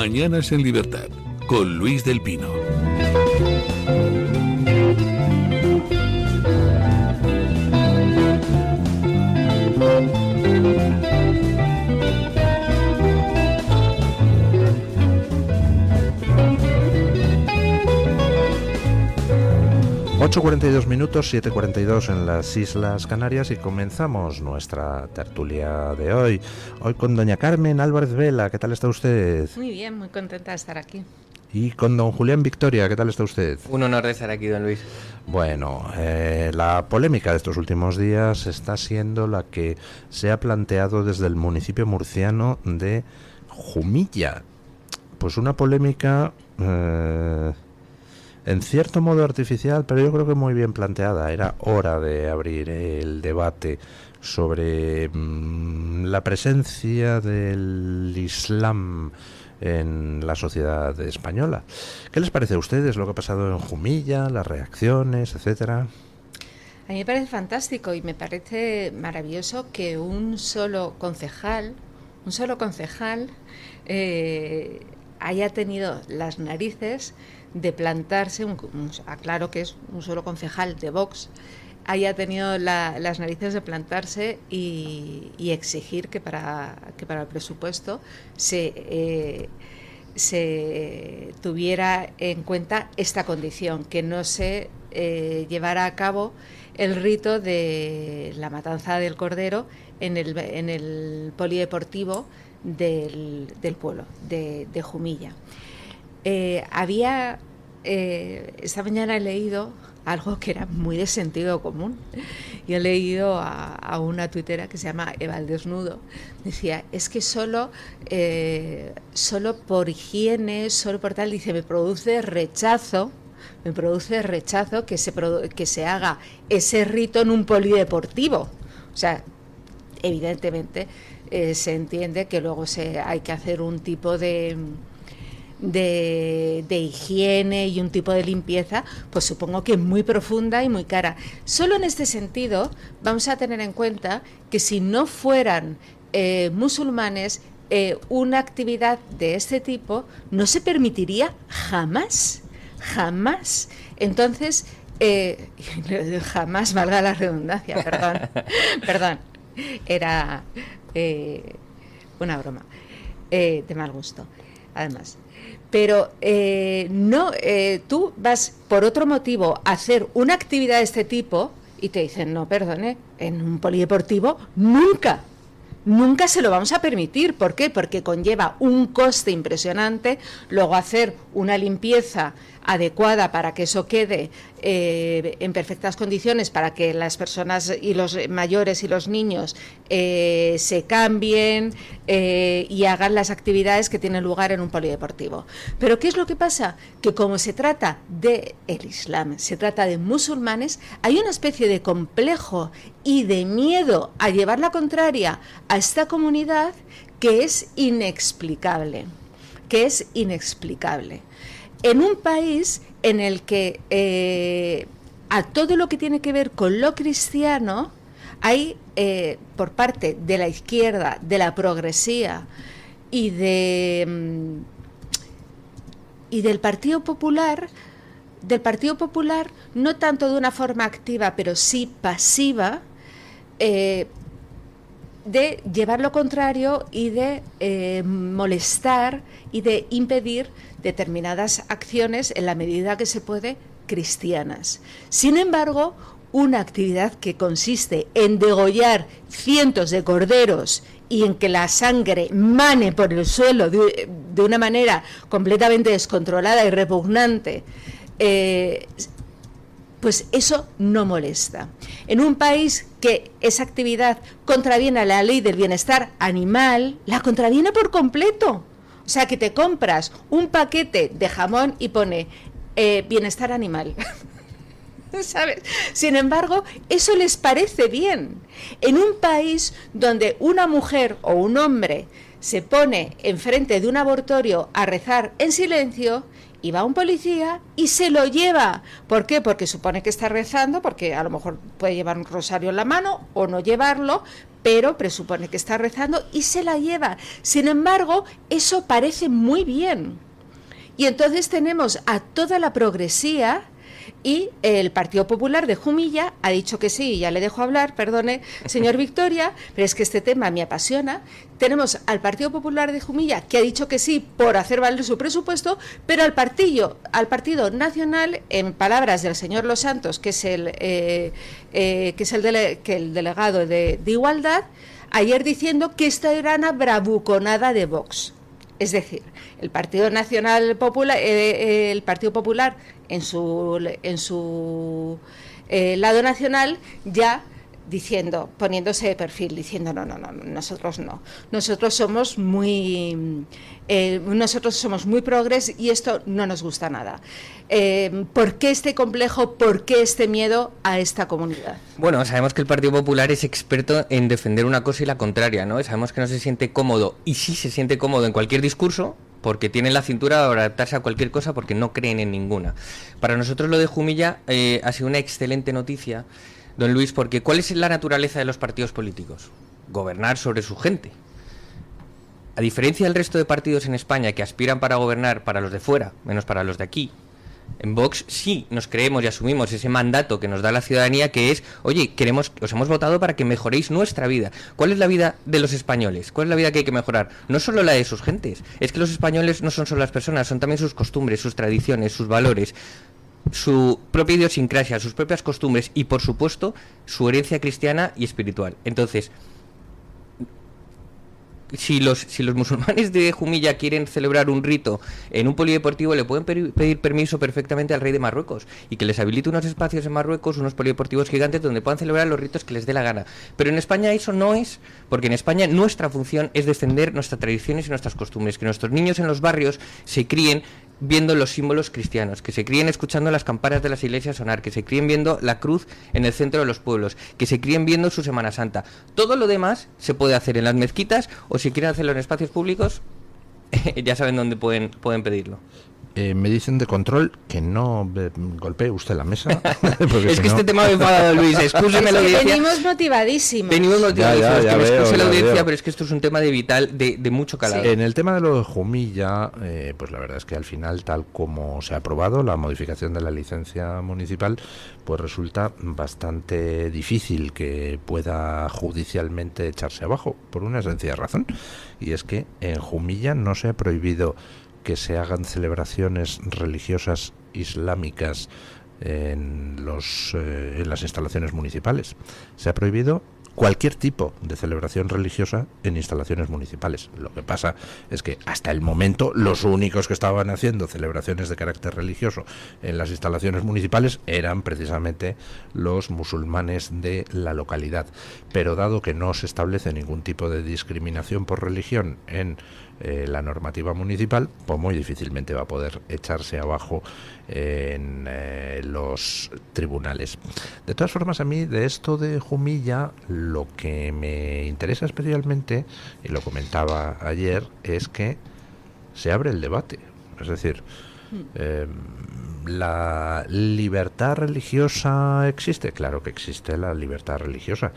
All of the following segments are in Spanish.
Mañanas en Libertad, con Luis del Pino. ...8:42, 7:42 en las Islas Canarias... ...y comenzamos nuestra tertulia de hoy. Hoy con doña Carmen Álvarez Vela. ¿Qué tal está usted? Muy bien, muy contenta de estar aquí. Y con don Julián Victoria. ¿Qué tal está usted? Un honor de estar aquí, don Luis. Bueno, la polémica de estos últimos días está siendo la que se ha planteado desde el municipio murciano de Jumilla. Pues una polémica... en cierto modo artificial, pero yo creo que muy bien planteada. Era hora de abrir el debate sobre la presencia del Islam en la sociedad española. ¿Qué les parece a ustedes lo que ha pasado en Jumilla, las reacciones, etcétera? A mí me parece fantástico y me parece maravilloso que un solo concejal haya tenido las narices de plantarse, aclaro que es un solo concejal de Vox, haya tenido las narices de plantarse y exigir que para el presupuesto se tuviera en cuenta esta condición, que no se llevara a cabo el rito de la matanza del cordero en el polideportivo del pueblo de Jumilla. Esta mañana he leído algo que era muy de sentido común. Yo he leído a una tuitera que se llama Eva el Desnudo. Decía, es que solo por higiene, solo por tal, dice, me produce rechazo que se haga ese rito en un polideportivo. O sea, evidentemente se entiende que luego hay que hacer un tipo de higiene y un tipo de limpieza, pues supongo que muy profunda y muy cara. Solo en este sentido vamos a tener en cuenta que si no fueran musulmanes, una actividad de este tipo no se permitiría jamás. Entonces, jamás, valga la redundancia, perdón, era una broma de mal gusto, además. Pero tú vas por otro motivo a hacer una actividad de este tipo y te dicen, no, perdone, en un polideportivo nunca se lo vamos a permitir. ¿Por qué? Porque conlleva un coste impresionante, luego hacer una limpieza adecuada para que eso quede en perfectas condiciones, para que las personas y los mayores y los niños se cambien y hagan las actividades que tienen lugar en un polideportivo. Pero ¿qué es lo que pasa? Que como se trata del Islam, se trata de musulmanes, hay una especie de complejo y de miedo a llevar la contraria a esta comunidad que es inexplicable. En un país en el que a todo lo que tiene que ver con lo cristiano hay, por parte de la izquierda, de la progresía y del Partido Popular, no tanto de una forma activa, pero sí pasiva, de llevar lo contrario y de molestar y de impedir determinadas acciones en la medida que se puede cristianas. Sin embargo, una actividad que consiste en degollar cientos de corderos y en que la sangre mane por el suelo de una manera completamente descontrolada y repugnante, pues eso no molesta. En un país que esa actividad contraviene a la ley del bienestar animal, la contraviene por completo. O sea, que te compras un paquete de jamón y pone bienestar animal. ¿Sabes? Sin embargo, eso les parece bien. En un país donde una mujer o un hombre se pone enfrente de un abortorio a rezar en silencio y va un policía y se lo lleva. ¿Por qué? Porque supone que está rezando, porque a lo mejor puede llevar un rosario en la mano o no llevarlo, pero presupone que está rezando y se la lleva. Sin embargo, eso parece muy bien. Y entonces tenemos a toda la progresía. Y el Partido Popular de Jumilla ha dicho que sí, ya le dejo hablar, perdone, señor Victoria, pero es que este tema me apasiona. Tenemos al Partido Popular de Jumilla que ha dicho que sí por hacer valer su presupuesto, pero al Partido Nacional, en palabras del señor Los Santos, que es el delegado de Igualdad, ayer diciendo que esta era una bravuconada de Vox. Es decir, el Partido Nacional Popular, el Partido Popular en su lado nacional ya poniéndose de perfil, diciendo no, nosotros no. Nosotros somos muy progres y esto no nos gusta nada. ¿Por qué este complejo? ¿Por qué este miedo a esta comunidad? Bueno, sabemos que el Partido Popular es experto en defender una cosa y la contraria, ¿no? Sabemos que no se siente cómodo, y sí se siente cómodo en cualquier discurso, porque tienen la cintura para adaptarse a cualquier cosa, porque no creen en ninguna. Para nosotros lo de Jumilla ha sido una excelente noticia, don Luis, porque ¿cuál es la naturaleza de los partidos políticos? Gobernar sobre su gente. A diferencia del resto de partidos en España que aspiran para gobernar para los de fuera, menos para los de aquí, en Vox sí nos creemos y asumimos ese mandato que nos da la ciudadanía, que es, oye, os hemos votado para que mejoréis nuestra vida. ¿Cuál es la vida de los españoles? ¿Cuál es la vida que hay que mejorar? No solo la de sus gentes, es que los españoles no son solo las personas, son también sus costumbres, sus tradiciones, sus valores, su propia idiosincrasia, sus propias costumbres y, por supuesto, su herencia cristiana y espiritual. Entonces, si los musulmanes de Jumilla quieren celebrar un rito en un polideportivo, le pueden pedir permiso perfectamente al rey de Marruecos y que les habilite unos espacios en Marruecos, unos polideportivos gigantes donde puedan celebrar los ritos que les dé la gana. Pero en España eso no es, porque en España nuestra función es defender nuestras tradiciones y nuestras costumbres, que nuestros niños en los barrios se críen viendo los símbolos cristianos, que se críen escuchando las campanas de las iglesias sonar, que se críen viendo la cruz en el centro de los pueblos, que se críen viendo su Semana Santa. Todo lo demás se puede hacer en las mezquitas, o si quieren hacerlo en espacios públicos, ya saben dónde pueden pedirlo. Me dicen de control que no golpee usted la mesa. Es que este tema me enfada, Luis. Excúseme la audiencia. Venimos motivadísimos. Ya Excuse la audiencia, veo. pero es que esto es un tema de mucho calado. En el tema de lo de Jumilla, pues la verdad es que al final, tal como se ha aprobado la modificación de la licencia municipal, pues resulta bastante difícil que pueda judicialmente echarse abajo, por una sencilla razón, y es que en Jumilla no se ha prohibido que se hagan celebraciones religiosas islámicas en las instalaciones municipales. Se ha prohibido cualquier tipo de celebración religiosa en instalaciones municipales. Lo que pasa es que hasta el momento los únicos que estaban haciendo celebraciones de carácter religioso en las instalaciones municipales eran precisamente los musulmanes de la localidad. Pero dado que no se establece ningún tipo de discriminación por religión en la normativa municipal, pues muy difícilmente va a poder echarse abajo en los tribunales. De todas formas, a mí de esto de Jumilla lo que me interesa especialmente, y lo comentaba ayer, es que se abre el debate. Es decir, ¿la libertad religiosa existe? Claro que existe la libertad religiosa,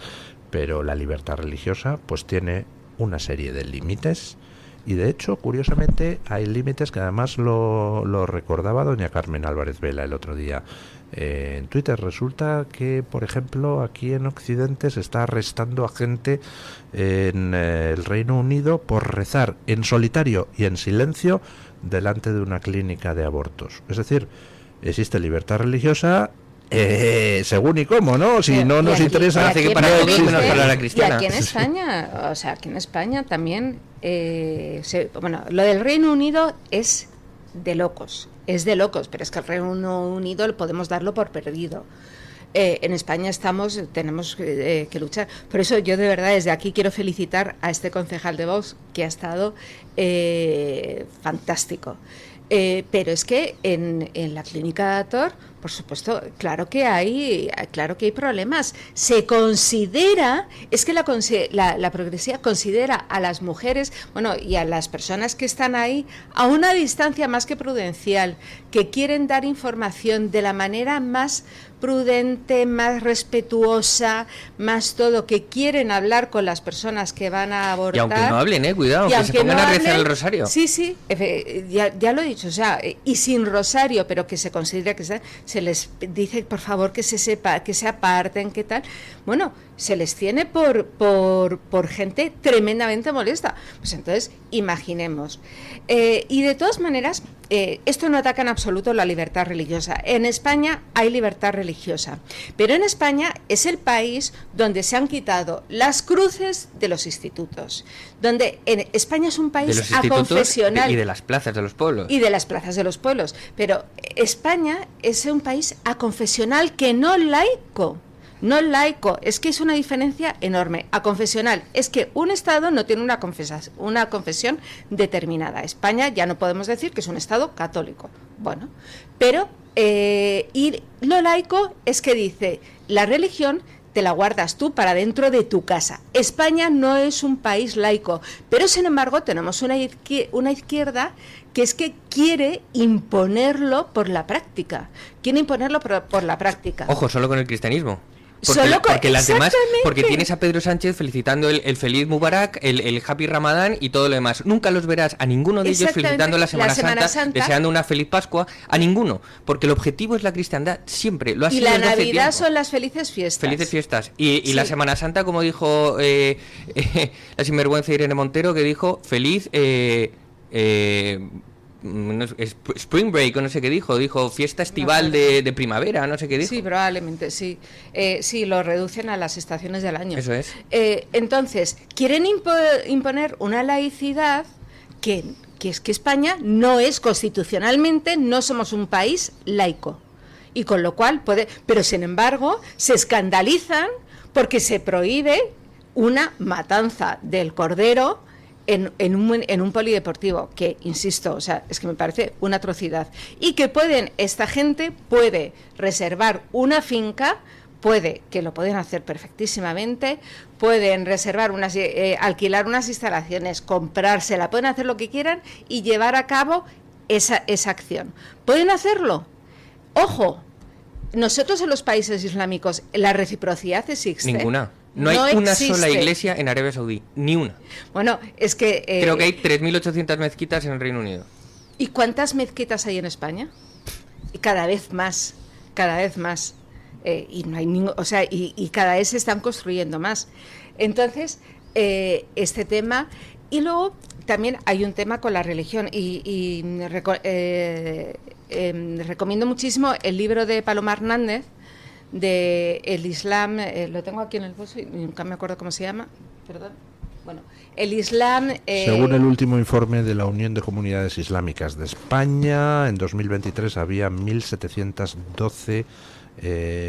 pero la libertad religiosa pues tiene una serie de límites. Y de hecho, curiosamente, hay límites que además lo recordaba doña Carmen Álvarez Vela el otro día en Twitter. Resulta que, por ejemplo, aquí en Occidente se está arrestando a gente en el Reino Unido por rezar en solitario y en silencio delante de una clínica de abortos. Es decir, existe libertad religiosa según y cómo, ¿no? Si no nos interesa, hace que para todos menos para la cristiana. Y aquí en España, o sea, aquí en España también, bueno, lo del Reino Unido es de locos, pero es que el Reino Unido podemos darlo por perdido. En España tenemos que luchar. Por eso yo de verdad desde aquí quiero felicitar a este concejal de Vox que ha estado fantástico. Pero es que en la clínica de Ator Por supuesto, claro que hay problemas. Se considera, es que la progresía considera a las mujeres, bueno, y a las personas que están ahí a una distancia más que prudencial, que quieren dar información de la manera más prudente, más respetuosa, más todo, que quieren hablar con las personas que van a abortar. Y aunque no hablen, cuidado, que se pongan a rezar el rosario. Sí, ya lo he dicho, o sea, y sin rosario, pero que se considera que se les dice, por favor, que se sepa, que se aparten, que tal. Bueno, se les tiene por gente tremendamente molesta. Pues entonces, imaginemos. Y de todas maneras, esto no ataca en absoluto la libertad religiosa. En España hay libertad religiosa, pero en España es el país donde se han quitado las cruces de los institutos, donde en España es un país aconfesional. Y de las plazas de los pueblos. Y de las plazas de los pueblos. Pero España es un país aconfesional que no laico. No laico, es que es una diferencia enorme. Aconfesional es que un Estado no tiene una confesión determinada. España ya no podemos decir que es un Estado católico. Bueno, pero y lo laico es que dice, la religión te la guardas tú para dentro de tu casa. España no es un país laico, pero sin embargo tenemos una izquierda que es que quiere imponerlo por la práctica. Quiere imponerlo por la práctica. Ojo, solo con el cristianismo. Porque las demás, porque tienes a Pedro Sánchez felicitando el feliz Mubarak, el Happy Ramadán y todo lo demás. Nunca los verás a ninguno de ellos felicitando la Semana Santa, deseando una feliz Pascua, a ninguno, porque el objetivo es la cristiandad, siempre lo ha sido. Y la desde hace Navidad tiempo. Son las felices fiestas. Felices fiestas. Y la Semana Santa, como dijo la sinvergüenza Irene Montero, que dijo feliz Spring Break, o no sé qué dijo fiesta estival de primavera, no sé qué dijo. Sí, probablemente, sí. Sí, lo reducen a las estaciones del año. Eso es. Entonces, quieren imponer una laicidad que es que España no es constitucionalmente, no somos un país laico. Y con lo cual pero sin embargo, se escandalizan porque se prohíbe una matanza del cordero en un polideportivo, que, insisto, o sea, es que me parece una atrocidad. Y que esta gente puede reservar una finca, que lo pueden hacer perfectísimamente, pueden reservar alquilar unas instalaciones, comprársela, pueden hacer lo que quieran y llevar a cabo esa acción. ¿Pueden hacerlo? ¡Ojo! Nosotros en los países islámicos, la reciprocidad existe. Ninguna. No hay una sola iglesia en Arabia Saudí, ni una. Bueno, es que... creo que hay 3.800 mezquitas en el Reino Unido. ¿Y cuántas mezquitas hay en España? Y cada vez más. Y no hay y cada vez se están construyendo más. Entonces, este tema... Y luego también hay un tema con la religión. Recomiendo muchísimo el libro de Paloma Hernández, de el Islam, lo tengo aquí en el bolso y nunca me acuerdo cómo se llama, perdón. Bueno, el Islam... Según el último informe de la Unión de Comunidades Islámicas de España, en 2023 había 1.712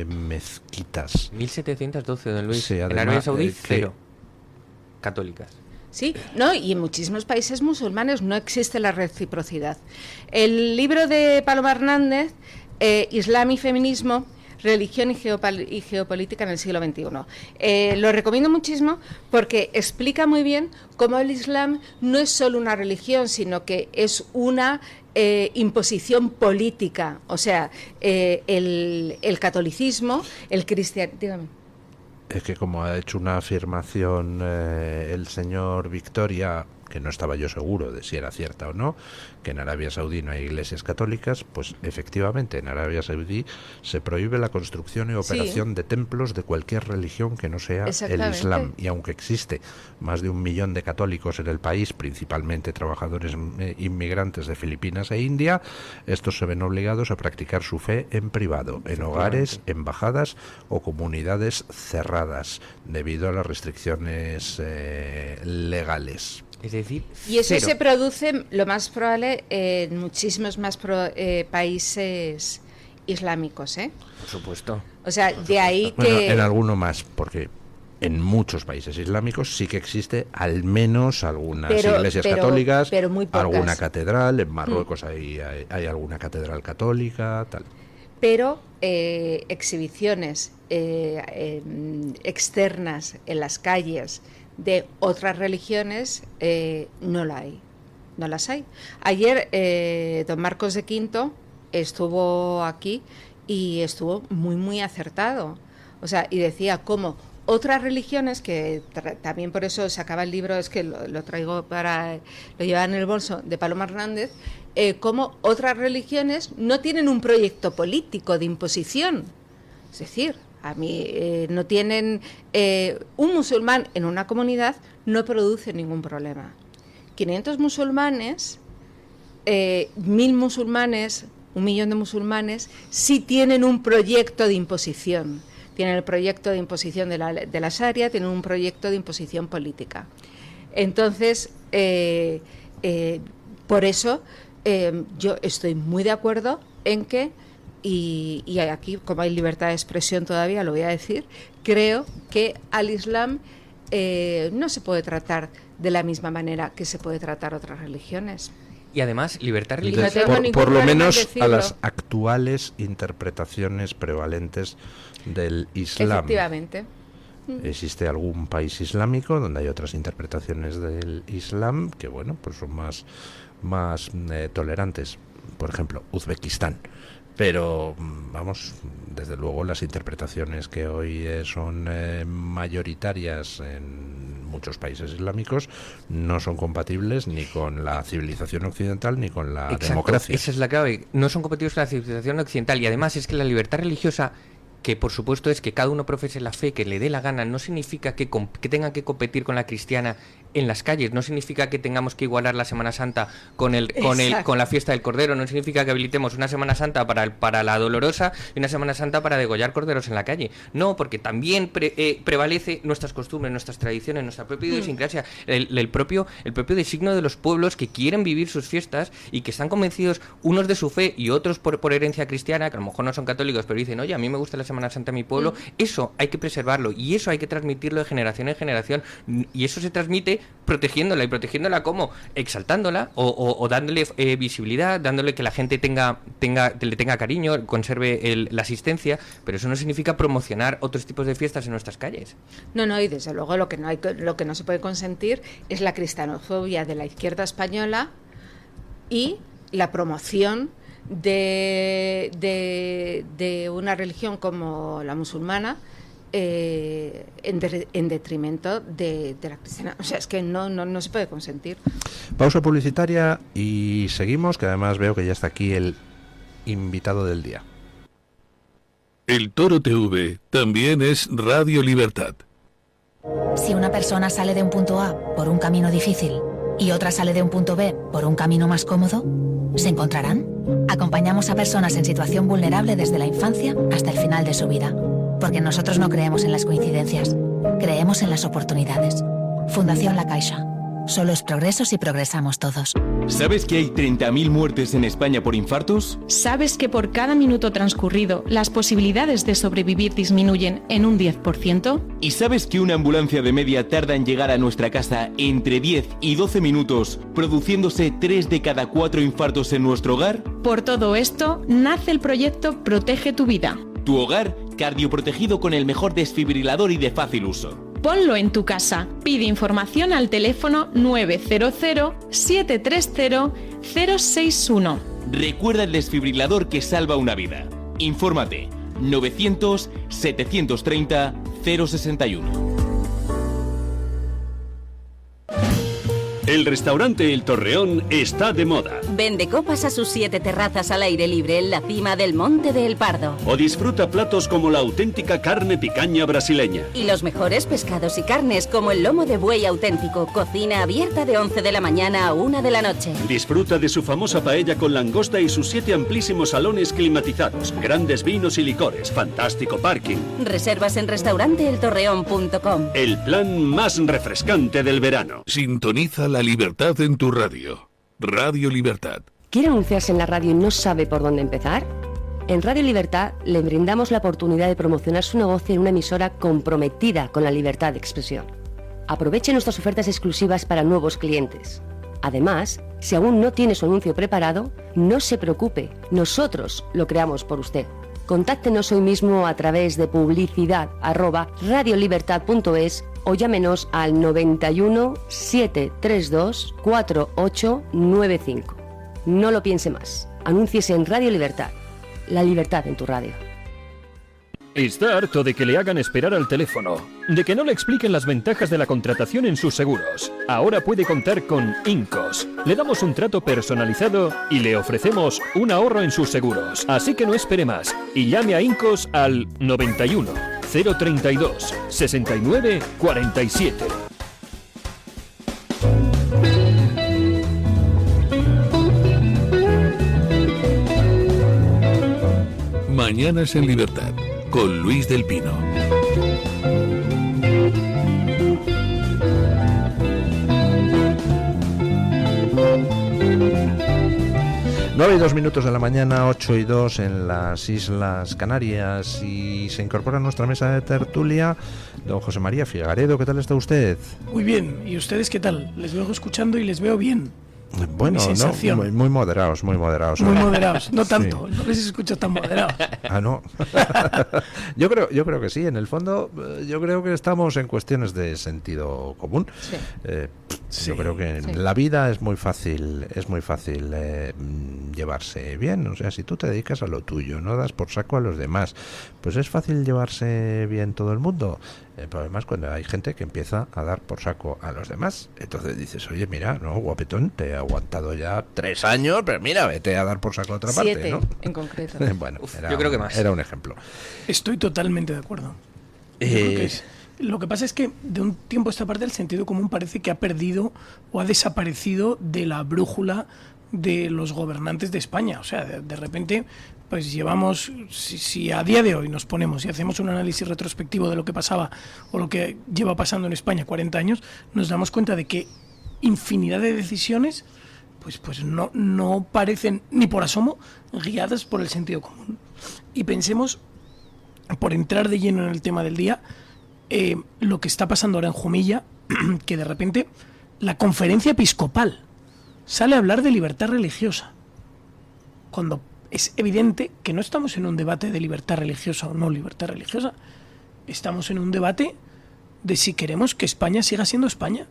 mezquitas. 1.712, don Luis. Sí, además, en Arabia Saudí, cero católicas. Sí, no, y en muchísimos países musulmanes no existe la reciprocidad. El libro de Paloma Hernández, Islam y Feminismo, Religión y Geopolítica en el siglo XXI. Lo recomiendo muchísimo porque explica muy bien cómo el Islam no es solo una religión, sino que es una imposición política. O sea, el catolicismo, el cristianismo... Dígame. Es que como ha hecho una afirmación el señor Victoria, que no estaba yo seguro de si era cierta o no, que en Arabia Saudí no hay iglesias católicas, pues efectivamente en Arabia Saudí se prohíbe la construcción y operación de templos de cualquier religión que no sea el Islam. Y aunque existe más de 1 millón de católicos en el país, principalmente trabajadores inmigrantes de Filipinas e India, estos se ven obligados a practicar su fe en privado, en hogares, embajadas o comunidades cerradas, debido a las restricciones legales. Es decir, y eso se produce, lo más probable, en muchísimos más países islámicos, ¿eh? Por supuesto. O sea, de ahí que... Bueno, en alguno más, porque en muchos países islámicos sí que existe al menos algunas iglesias católicas, pero muy pocas. Alguna catedral, en Marruecos hay alguna catedral católica, tal. pero exhibiciones externas en las calles de otras religiones no las hay. Ayer don Marcos de Quinto estuvo aquí y estuvo muy, muy acertado. O sea, y decía cómo otras religiones, que también por eso se acaba el libro, es que lo traigo lo lleva en el bolso, de Paloma Hernández, cómo otras religiones no tienen un proyecto político de imposición. Es decir, a mí no tienen... un musulmán en una comunidad no produce ningún problema. 500 musulmanes, 1000 musulmanes, 1 millón de musulmanes, sí tienen un proyecto de imposición. Tienen el proyecto de imposición de la Sharia, tienen un proyecto de imposición política. Entonces, por eso yo estoy muy de acuerdo en que, y aquí, como hay libertad de expresión todavía, lo voy a decir, creo que al Islam no se puede tratar de la misma manera que se puede tratar otras religiones. Y además, libertad religiosa... Por lo menos a las actuales interpretaciones prevalentes del Islam. Efectivamente. Existe algún país islámico donde hay otras interpretaciones del Islam que, bueno, pues son más tolerantes. Por ejemplo, Uzbekistán. Pero, vamos, desde luego las interpretaciones que hoy son mayoritarias en muchos países islámicos no son compatibles ni con la civilización occidental ni con la democracia. Esa es la clave. No son compatibles con la civilización occidental. Y además es que la libertad religiosa, que por supuesto es que cada uno profese la fe que le dé la gana, no significa que tenga que competir con la cristiana en las calles, no significa que tengamos que igualar la Semana Santa con la fiesta del Cordero, no significa que habilitemos una Semana Santa para la Dolorosa y una Semana Santa para degollar corderos en la calle. No, porque también prevalece nuestras costumbres, nuestras tradiciones, nuestra propia idiosincrasia, el propio designio de los pueblos que quieren vivir sus fiestas y que están convencidos unos de su fe y otros por herencia cristiana, que a lo mejor no son católicos, pero dicen, oye, a mí me gusta la Semana Santa de mi pueblo. Eso hay que preservarlo y eso hay que transmitirlo de generación en generación, y eso se transmite protegiéndola. ¿Y protegiéndola cómo? Exaltándola o dándole visibilidad, dándole que la gente le tenga cariño, conserve la asistencia, pero eso no significa promocionar otros tipos de fiestas en nuestras calles. No, y desde luego lo que no se puede consentir es la cristianofobia de la izquierda española y la promoción de una religión como la musulmana en detrimento de la cristiana. O sea, es que no se puede consentir. Pausa publicitaria y seguimos, que además veo que ya está aquí el invitado del día. El Toro TV también es Radio Libertad. Si una persona sale de un punto A por un camino difícil y otra sale de un punto B por un camino más cómodo, ¿se encontrarán? Acompañamos a personas en situación vulnerable desde la infancia hasta el final de su vida, porque nosotros no creemos en las coincidencias, creemos en las oportunidades. Fundación La Caixa. Solo es progreso si progresamos todos. ¿Sabes que hay 30.000 muertes en España por infartos? ¿Sabes que por cada minuto transcurrido las posibilidades de sobrevivir disminuyen en un 10%? ¿Y sabes que una ambulancia de media tarda en llegar a nuestra casa entre 10 y 12 minutos, produciéndose 3 de cada 4 infartos en nuestro hogar? Por todo esto, nace el proyecto Protege tu Vida. Tu hogar cardioprotegido con el mejor desfibrilador y de fácil uso. Ponlo en tu casa. Pide información al teléfono 900-730-061. Recuerda el desfibrilador que salva una vida. Infórmate. 900-730-061. El restaurante El Torreón está de moda. Vende copas a sus 7 terrazas al aire libre en la cima del Monte de El Pardo. O disfruta platos como la auténtica carne picaña brasileña. Y los mejores pescados y carnes como el lomo de buey auténtico. Cocina abierta de 11 de la mañana a 1 de la noche. Disfruta de su famosa paella con langosta y sus 7 amplísimos salones climatizados. Grandes vinos y licores. Fantástico parking. Reservas en restauranteeltorreón.com. El plan más refrescante del verano. Sintoniza la libertad en tu radio. Radio Libertad. ¿Quiere anunciarse en la radio y no sabe por dónde empezar? En Radio Libertad le brindamos la oportunidad de promocionar su negocio en una emisora comprometida con la libertad de expresión. Aproveche nuestras ofertas exclusivas para nuevos clientes. Además, si aún no tiene su anuncio preparado, no se preocupe, nosotros lo creamos por usted. Contáctenos hoy mismo a través de publicidad@radiolibertad.es o llámenos al 91 732 4895. No lo piense más. Anúnciese en Radio Libertad. La libertad en tu radio. Está harto de que le hagan esperar al teléfono, de que no le expliquen las ventajas de la contratación en sus seguros. Ahora puede contar con Incos. Le damos un trato personalizado y le ofrecemos un ahorro en sus seguros. Así que no espere más y llame a Incos al 91 032 69 47. Mañanas en Libertad, con Luis del Pino. Nueve y 2 minutos de la mañana, 8:02 en las Islas Canarias, y se incorpora a nuestra mesa de tertulia don José María Figaredo. ¿Qué tal está usted? Muy bien, ¿y ustedes qué tal? Les veo escuchando y les veo bien. Bueno, no, muy moderados, muy moderados. Muy moderados, no tanto, sí. No les escucho tan moderados. Ah, no. yo creo que sí, en el fondo yo creo que estamos en cuestiones de sentido común. Sí. Yo creo que en la vida es muy fácil llevarse bien. O sea, si tú te dedicas a lo tuyo, no das por saco a los demás, pues es fácil llevarse bien todo el mundo. El problema es cuando hay gente que empieza a dar por saco a los demás. Entonces dices, oye, mira, no, guapetón, te he aguantado ya 3 años, pero mira, vete a dar por saco a otra 7, parte, ¿no? En concreto. Bueno, yo creo que más. Era un ejemplo. Estoy totalmente de acuerdo. Yo creo que lo que pasa es que de un tiempo a esta parte el sentido común parece que ha perdido o ha desaparecido de la brújula de los gobernantes de España. O sea, de repente, pues llevamos, si a día de hoy nos ponemos y hacemos un análisis retrospectivo de lo que pasaba o lo que lleva pasando en España 40 años, nos damos cuenta de que infinidad de decisiones pues no parecen ni por asomo guiadas por el sentido común. Y pensemos, por entrar de lleno en el tema del día, lo que está pasando ahora en Jumilla, que de repente la conferencia episcopal sale a hablar de libertad religiosa, cuando es evidente que no estamos en un debate de libertad religiosa o no libertad religiosa, estamos en un debate de si queremos que España siga siendo España.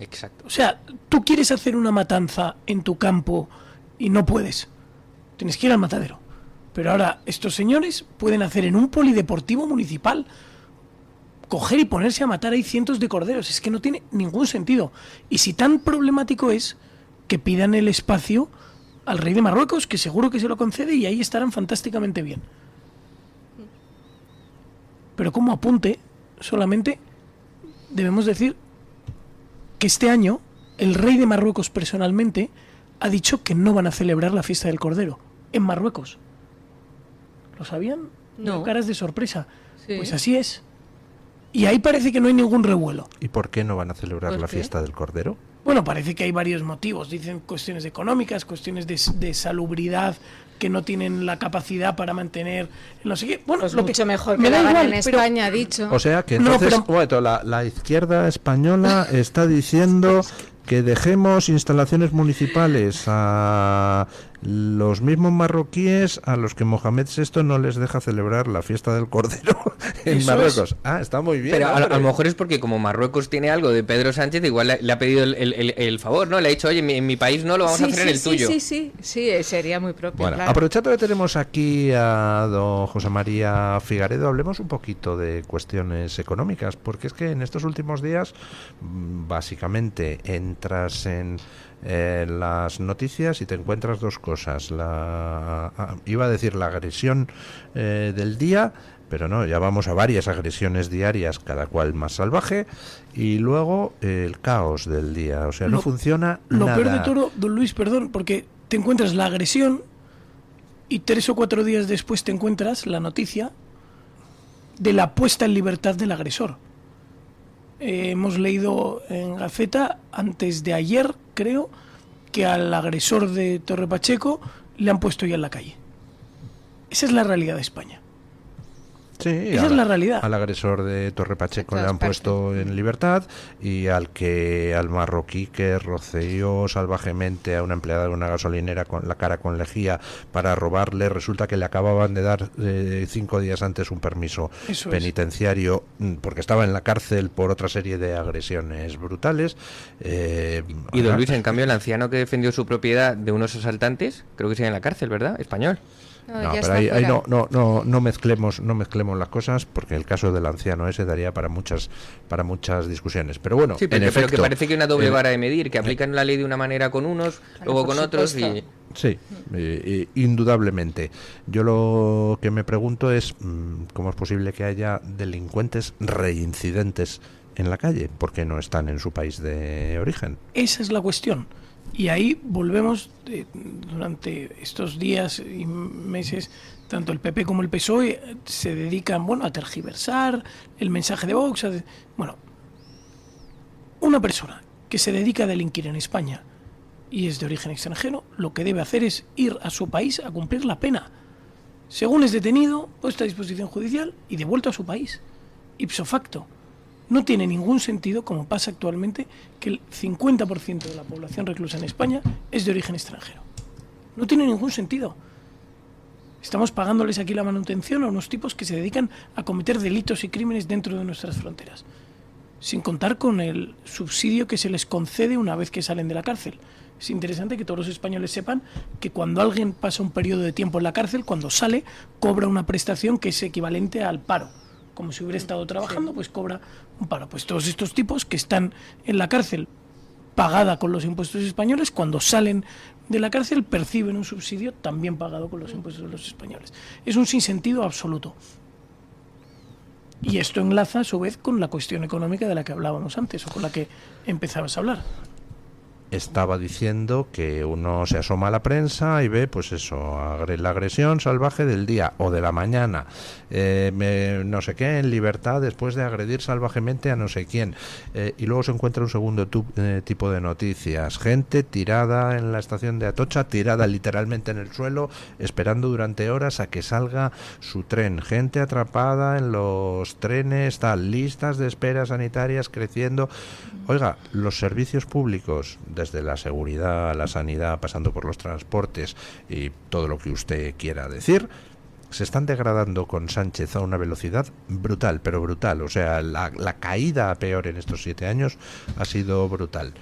Exacto. O sea, tú quieres hacer una matanza en tu campo y no puedes, tienes que ir al matadero. Pero ahora estos señores pueden hacer en un polideportivo municipal, coger y ponerse a matar ahí cientos de corderos. Es que no tiene ningún sentido. Y si tan problemático es, que pidan el espacio al rey de Marruecos, que seguro que se lo concede, y ahí estarán fantásticamente bien. Pero como apunte, solamente debemos decir que este año el rey de Marruecos personalmente ha dicho que no van a celebrar la fiesta del Cordero en Marruecos. ¿Lo sabían? No. Caras de sorpresa. Sí. Pues así es. Y ahí parece que no hay ningún revuelo. ¿Y por qué no van a celebrar la fiesta del Cordero? Bueno, parece que hay varios motivos. Dicen cuestiones económicas, cuestiones de salubridad, que no tienen la capacidad para mantener no sé qué. Bueno, pues lo mucho que mejor que me da la hagan igual, en pero- España, ha dicho. O sea que entonces, No, pero- la izquierda española está diciendo que dejemos instalaciones municipales a los mismos marroquíes a los que Mohamed VI no les deja celebrar la fiesta del Cordero en Eso Marruecos. es. Ah, está muy bien. Pero a hombre. lo mejor es porque como Marruecos tiene algo de Pedro Sánchez, igual le ha pedido el favor, ¿no? Le ha dicho, oye, en mi país no, lo vamos a hacer en el tuyo. Sí, sería muy propio, Bueno, claro. aprovechando que tenemos aquí a don José María Figaredo, hablemos un poquito de cuestiones económicas, porque es que en estos últimos días, básicamente, entras en las noticias y te encuentras dos cosas. Iba a decir la agresión del día, pero no, ya vamos a varias agresiones diarias, cada cual más salvaje, y luego el caos del día. O sea, no funciona Lo nada. peor de todo, don Luis, perdón, porque te encuentras la agresión y 3 o 4 días después te encuentras la noticia de la puesta en libertad del agresor. Hemos leído en Gaceta, antes de ayer, creo, que al agresor de Torre Pacheco le han puesto ya en la calle. Esa es la realidad de España. Sí, esa es la realidad. Al agresor de Torre Pacheco le han puesto en libertad, y al marroquí que roceó salvajemente a una empleada de una gasolinera con la cara con lejía para robarle, resulta que le acababan de dar 5 días antes un permiso penitenciario porque estaba en la cárcel por otra serie de agresiones brutales. Y don Luis, en cambio, el anciano que defendió su propiedad de unos asaltantes, creo que sigue en la cárcel, ¿verdad? Español. No, pero ahí no mezclemos las cosas, porque el caso del anciano ese daría para muchas discusiones. Pero bueno, sí, pero que parece que hay una doble vara de medir, que aplican la ley de una manera con unos, luego con otros y... Sí, indudablemente. Yo lo que me pregunto es cómo es posible que haya delincuentes reincidentes en la calle, porque no están en su país de origen. Esa es la cuestión. Y ahí volvemos, durante estos días y meses, tanto el PP como el PSOE se dedican, a tergiversar el mensaje de Vox. Una persona que se dedica a delinquir en España y es de origen extranjero, lo que debe hacer es ir a su país a cumplir la pena. Según es detenido, puesto a disposición judicial y devuelto a su país, ipso facto. No tiene ningún sentido, como pasa actualmente, que el 50% de la población reclusa en España es de origen extranjero. No tiene ningún sentido. Estamos pagándoles aquí la manutención a unos tipos que se dedican a cometer delitos y crímenes dentro de nuestras fronteras, sin contar con el subsidio que se les concede una vez que salen de la cárcel. Es interesante que todos los españoles sepan que cuando alguien pasa un periodo de tiempo en la cárcel, cuando sale, cobra una prestación que es equivalente al paro. Como si hubiera estado trabajando, pues cobra un paro. Pues todos estos tipos que están en la cárcel pagada con los impuestos españoles, cuando salen de la cárcel perciben un subsidio también pagado con los impuestos de los españoles. Es un sinsentido absoluto. Y esto enlaza a su vez con la cuestión económica de la que hablábamos antes, o con la que empezabas a hablar. Estaba diciendo que uno se asoma a la prensa y ve, pues eso, la agresión salvaje del día o de la mañana, no sé qué, en libertad después de agredir salvajemente a no sé quién, y luego se encuentra un segundo tipo de noticias: gente tirada en la estación de Atocha, tirada literalmente en el suelo, esperando durante horas a que salga su tren, gente atrapada en los trenes, listas de espera sanitarias creciendo. Oiga, los servicios públicos, desde la seguridad, la sanidad, pasando por los transportes y todo lo que usted quiera decir, se están degradando con Sánchez a una velocidad brutal, pero brutal. O sea, la caída a peor en estos 7 años ha sido brutal.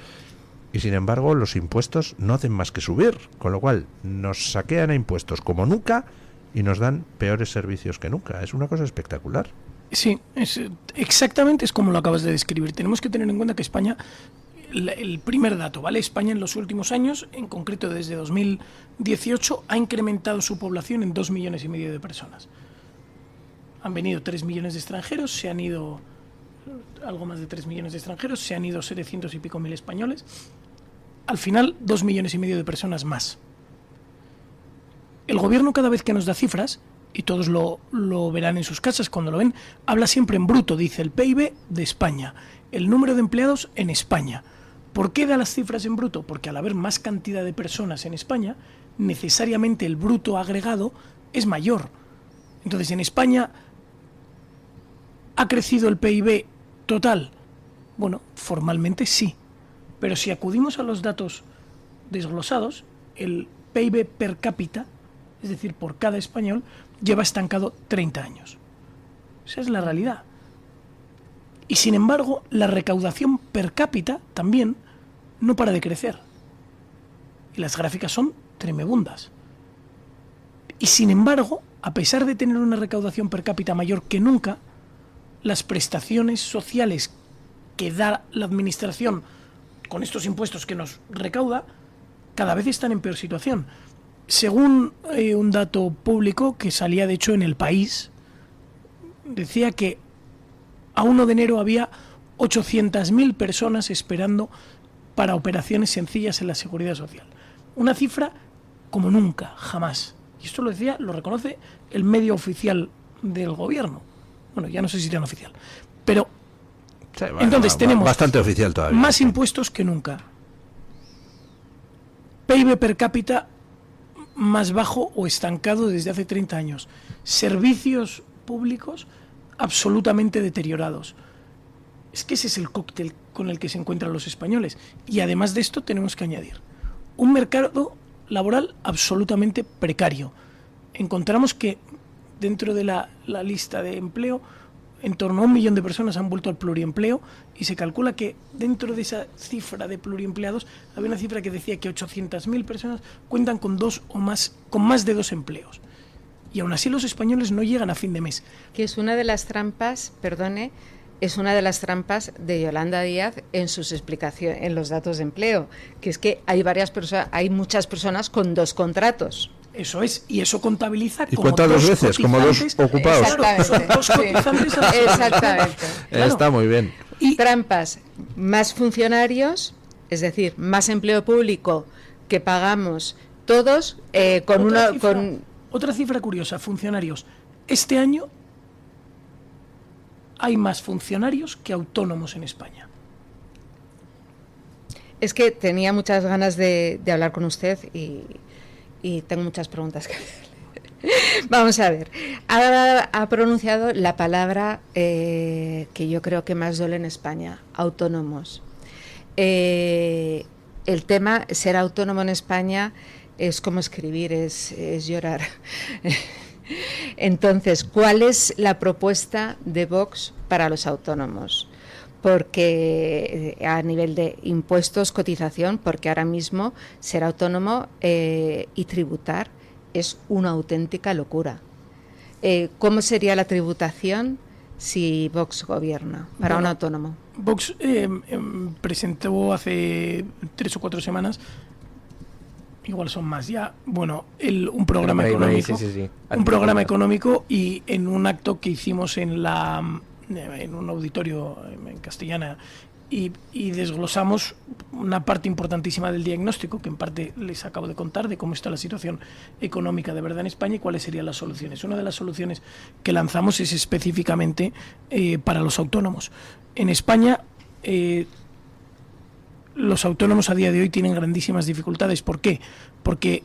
Y sin embargo, los impuestos no hacen más que subir, con lo cual nos saquean a impuestos como nunca y nos dan peores servicios que nunca. Es una cosa espectacular. Sí, exactamente es como lo acabas de describir. Tenemos que tener en cuenta que España, el primer dato, ¿vale? España en los últimos años, en concreto desde 2018, ha incrementado su población en 2,5 millones de personas. Han venido 3 millones de extranjeros, se han ido algo más de 3 millones de extranjeros, se han ido 700 y pico mil españoles. Al final, 2,5 millones de personas más. El gobierno, cada vez que nos da cifras, y todos lo verán en sus casas cuando lo ven, habla siempre en bruto, dice el PIB de España, el número de empleados en España. ¿Por qué da las cifras en bruto? Porque al haber más cantidad de personas en España, necesariamente el bruto agregado es mayor. Entonces, en España, ¿ha crecido el PIB total? Bueno, formalmente sí. Pero si acudimos a los datos desglosados, el PIB per cápita, es decir, por cada español, lleva estancado 30 años. Esa es la realidad. Y sin embargo, la recaudación per cápita también no para de crecer. Y las gráficas son tremebundas. Y sin embargo, a pesar de tener una recaudación per cápita mayor que nunca, las prestaciones sociales que da la administración con estos impuestos que nos recauda, cada vez están en peor situación. Según un dato público que salía de hecho en El País, decía que a 1 de enero había 800.000 personas esperando para operaciones sencillas en la Seguridad Social. Una cifra como nunca, jamás. Y esto lo decía, lo reconoce el medio oficial del gobierno. Bueno, ya no sé si tan oficial. Pero, sí, bueno, entonces tenemos bastante oficial todavía. Más impuestos que nunca. PIB per cápita más bajo o estancado desde hace 30 años. Servicios públicos absolutamente deteriorados. Es que ese es el cóctel con el que se encuentran los españoles. Y además de esto tenemos que añadir un mercado laboral absolutamente precario. Encontramos que dentro de la lista de empleo, en torno a 1 millón de personas han vuelto al pluriempleo, y se calcula que dentro de esa cifra de pluriempleados había una cifra que decía que 800.000 personas cuentan con más de 2 empleos. Y aún así los españoles no llegan a fin de mes. Que es una de las trampas, perdone, es una de las trampas de Yolanda Díaz en sus explicaciones, en los datos de empleo, que es que hay muchas personas con 2 contratos. Eso es, y eso contabiliza ¿Y como cuántas 2 veces? Como 2 ocupados. Claro, son 2 cotizantes a la seguridad social. Exactamente. Claro. Está muy bien. Y trampas, más funcionarios, es decir, más empleo público que pagamos todos Otra cifra curiosa, funcionarios. Este año hay más funcionarios que autónomos en España. Es que tenía muchas ganas de hablar con usted y tengo muchas preguntas que hacerle. Vamos a ver. Ha pronunciado la palabra que yo creo que más duele en España, autónomos. El tema, ser autónomo en España es como escribir, es llorar. Entonces, ¿cuál es la propuesta de Vox para los autónomos? Porque a nivel de impuestos, cotización, porque ahora mismo ser autónomo y tributar es una auténtica locura. ¿Cómo sería la tributación si Vox gobierna para un autónomo? Vox presentó hace 3 o 4 semanas, igual son más ya, un programa económico. Sí. Un programa económico, y en un acto que hicimos en un auditorio en Castellana, y desglosamos una parte importantísima del diagnóstico, que en parte les acabo de contar, de cómo está la situación económica de verdad en España y cuáles serían las soluciones. Una de las soluciones que lanzamos es específicamente para los autónomos. En España los autónomos a día de hoy tienen grandísimas dificultades. ¿Por qué? Porque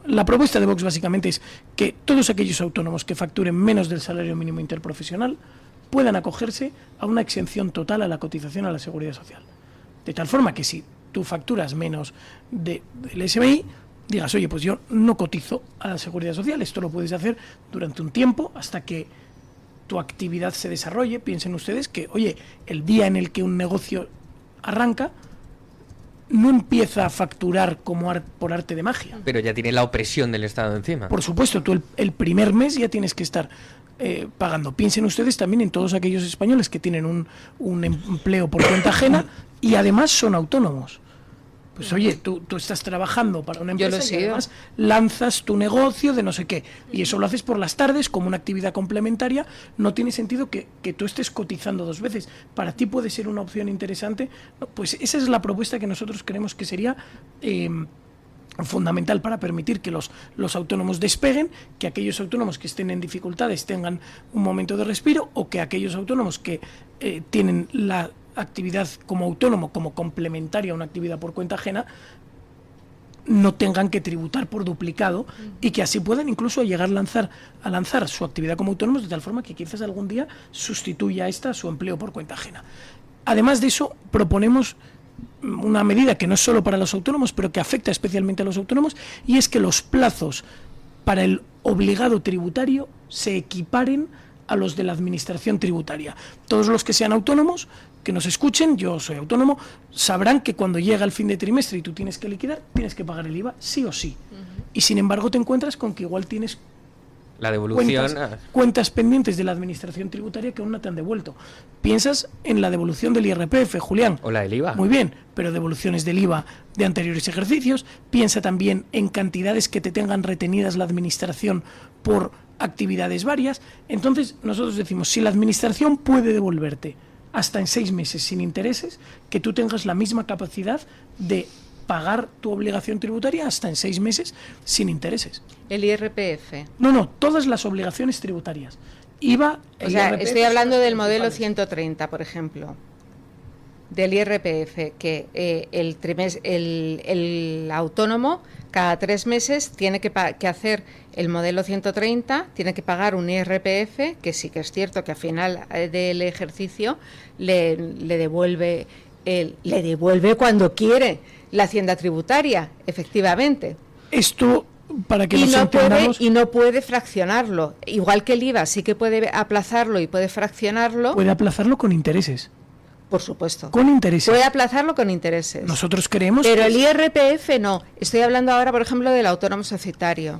la propuesta de Vox básicamente es que todos aquellos autónomos que facturen menos del salario mínimo interprofesional puedan acogerse a una exención total a la cotización a la Seguridad Social. De tal forma que si tú facturas menos del SMI, digas, oye, pues yo no cotizo a la Seguridad Social. Esto lo puedes hacer durante un tiempo hasta que tu actividad se desarrolle. Piensen ustedes que, oye, el día en el que un negocio arranca, no empieza a facturar como por arte de magia. Pero ya tiene la opresión del Estado encima. Por supuesto, tú el primer mes ya tienes que estar pagando. Piensen ustedes también en todos aquellos españoles que tienen un empleo por cuenta ajena y además son autónomos. Pues oye, tú estás trabajando para una empresa y además lanzas tu negocio de no sé qué, y eso lo haces por las tardes como una actividad complementaria. No tiene sentido que tú estés cotizando 2 veces. Para ti puede ser una opción interesante. Pues esa es la propuesta que nosotros creemos que sería fundamental para permitir que los autónomos despeguen, que aquellos autónomos que estén en dificultades tengan un momento de respiro, o que aquellos autónomos que tienen la actividad como autónomo como complementaria a una actividad por cuenta ajena no tengan que tributar por duplicado, y que así puedan incluso llegar a lanzar su actividad como autónomos de tal forma que quizás algún día sustituya a su empleo por cuenta ajena. Además de eso, proponemos una medida que no es solo para los autónomos, pero que afecta especialmente a los autónomos, y es que los plazos para el obligado tributario se equiparen a los de la administración tributaria. Todos los que sean autónomos, que nos escuchen, yo soy autónomo, sabrán que cuando llega el fin de trimestre y tú tienes que liquidar, tienes que pagar el IVA sí o sí. Y sin embargo te encuentras con que igual tienes la devolución, cuentas pendientes de la administración tributaria que aún no te han devuelto. Piensas en la devolución del IRPF, Julián. O la del IVA. Muy bien, pero devoluciones del IVA de anteriores ejercicios. Piensa también en cantidades que te tengan retenidas la administración por actividades varias. Entonces nosotros decimos, si la administración puede devolverte hasta en 6 meses sin intereses, que tú tengas la misma capacidad de pagar tu obligación tributaria hasta en 6 meses sin intereses. El IRPF. No, todas las obligaciones tributarias. IVA, o sea, IRPF, estoy hablando del modelo 130, por ejemplo. del IRPF, que el autónomo cada 3 meses tiene que hacer el modelo 130, tiene que pagar un IRPF, que sí que es cierto que al final del ejercicio le devuelve cuando quiere la Hacienda Tributaria, efectivamente. Esto, para que nos entendamos... no puede fraccionarlo. Igual que el IVA sí que puede aplazarlo y puede fraccionarlo. Puede aplazarlo con intereses. Por supuesto. Con intereses. Puede aplazarlo con intereses. Nosotros creemos... Pero el IRPF no. Estoy hablando ahora, por ejemplo, del autónomo societario.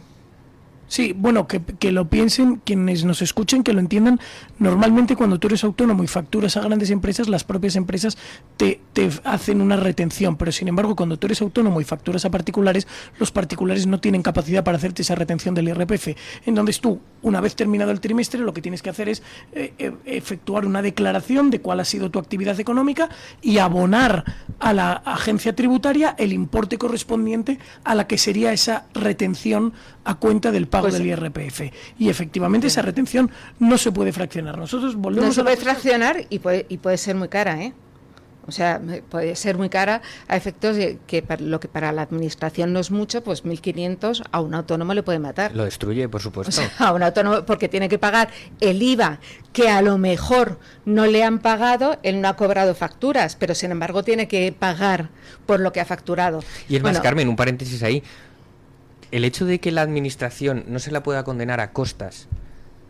Sí, bueno, que lo piensen quienes nos escuchen, que lo entiendan. Normalmente cuando tú eres autónomo y facturas a grandes empresas, las propias empresas te hacen una retención, pero sin embargo cuando tú eres autónomo y facturas a particulares, los particulares no tienen capacidad para hacerte esa retención del IRPF. Entonces tú, una vez terminado el trimestre, lo que tienes que hacer es efectuar una declaración de cuál ha sido tu actividad económica y abonar a la agencia tributaria el importe correspondiente a la que sería esa retención a cuenta del pago del IRPF. Y efectivamente esa retención no se puede fraccionar. Nosotros volvemos no se puede fraccionar y puede ser muy cara, ¿eh? O sea, puede ser muy cara a efectos de que lo que para la administración no es mucho, pues 1.500 a un autónomo le puede matar. Lo destruye, por supuesto. O sea, a un autónomo, porque tiene que pagar el IVA, que a lo mejor no le han pagado, él no ha cobrado facturas, pero sin embargo tiene que pagar por lo que ha facturado. Y es más, Carmen, un paréntesis ahí. El hecho de que la administración no se la pueda condenar a costas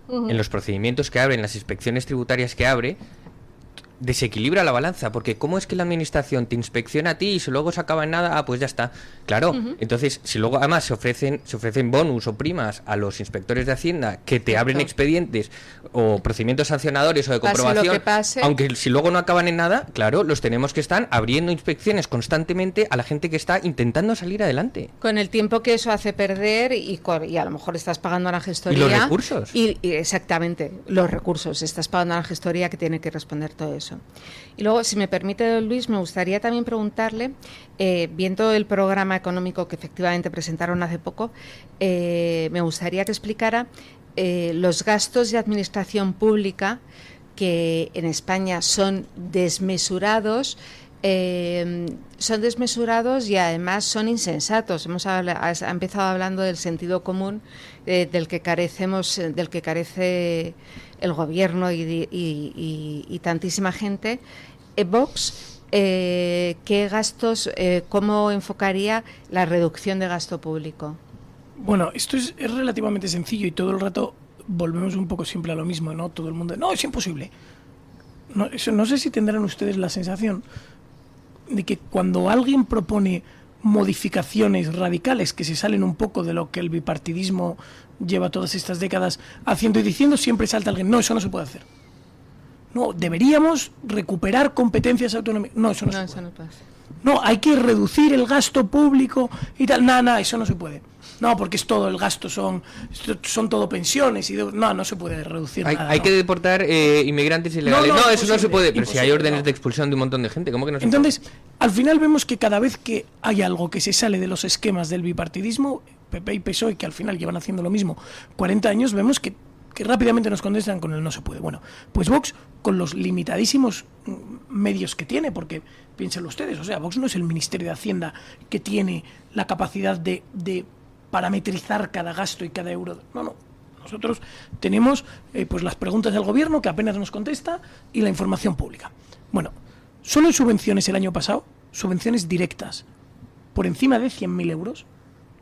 en los procedimientos que abre, en las inspecciones tributarias que abre, desequilibra la balanza, porque ¿cómo es que la administración te inspecciona a ti y si luego se acaba en nada? Pues ya está. Claro, entonces si luego además se ofrecen bonus o primas a los inspectores de Hacienda que te abren expedientes o procedimientos sancionadores o de comprobación, aunque si luego no acaban en nada, claro, los tenemos que estar abriendo inspecciones constantemente a la gente que está intentando salir adelante. Con el tiempo que eso hace perder y a lo mejor estás pagando a la gestoría. Y los recursos. Y exactamente, los recursos. Estás pagando a la gestoría que tiene que responder todo eso. Y luego, si me permite, Luis, me gustaría también preguntarle, viendo el programa económico que efectivamente presentaron hace poco, me gustaría que explicara los gastos de administración pública que en España son desmesurados y además son insensatos. Ha empezado hablando del sentido común del que carece el gobierno y tantísima gente. Vox, ¿qué gastos, cómo enfocaría la reducción de gasto público? Bueno, esto es relativamente sencillo y todo el rato volvemos un poco siempre a lo mismo, ¿no? Todo el mundo, no, es imposible. No sé si tendrán ustedes la sensación de que cuando alguien propone modificaciones radicales que se salen un poco de lo que el bipartidismo lleva todas estas décadas haciendo y diciendo, siempre salta alguien, no, eso no se puede hacer. No, deberíamos recuperar competencias autonómicas. No, eso no se puede. No, hay que reducir el gasto público y tal. No, eso no se puede. No, porque es todo el gasto, son todo pensiones y no se puede reducir nada. Hay que deportar inmigrantes ilegales. No, eso no se puede, pero si hay órdenes de expulsión de un montón de gente, ¿cómo que no se puede? Entonces, al final vemos que cada vez que hay algo que se sale de los esquemas del bipartidismo, PP y PSOE, que al final llevan haciendo lo mismo 40 años, vemos que rápidamente nos contestan con el no se puede. Bueno, pues Vox, con los limitadísimos medios que tiene, porque piénsenlo ustedes, o sea, Vox no es el Ministerio de Hacienda que tiene la capacidad de parametrizar cada gasto y cada euro. No. Nosotros tenemos pues las preguntas del gobierno que apenas nos contesta y la información pública. Bueno, solo en subvenciones el año pasado, subvenciones directas por encima de 100.000 euros,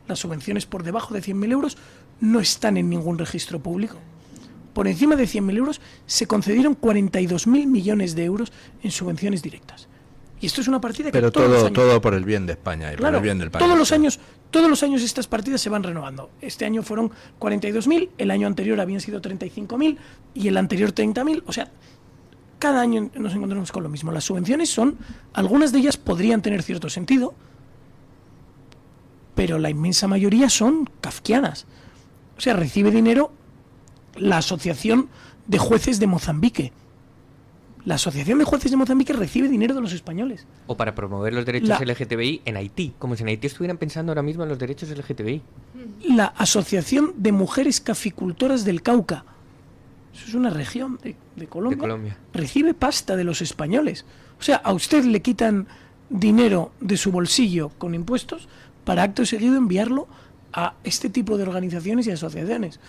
las subvenciones por debajo de 100.000 euros no están en ningún registro público. Por encima de 100.000 euros se concedieron 42.000 millones de euros en subvenciones directas. Y esto es una partida que pero todo por el bien de España y claro, por el bien del país. Todos los años estas partidas se van renovando. Este año fueron 42.000, el año anterior habían sido 35.000 y el anterior 30.000. O sea, cada año nos encontramos con lo mismo. Las subvenciones algunas de ellas podrían tener cierto sentido, pero la inmensa mayoría son kafkianas. O sea, recibe dinero la Asociación de Jueces de Mozambique. La Asociación de Jueces de Mozambique recibe dinero de los españoles. O para promover los derechos LGTBI en Haití, como si en Haití estuvieran pensando ahora mismo en los derechos LGTBI. La Asociación de Mujeres Caficultoras del Cauca. Eso es una región de Colombia. Recibe pasta de los españoles. O sea, a usted le quitan dinero de su bolsillo con impuestos para acto seguido enviarlo a este tipo de organizaciones y asociaciones.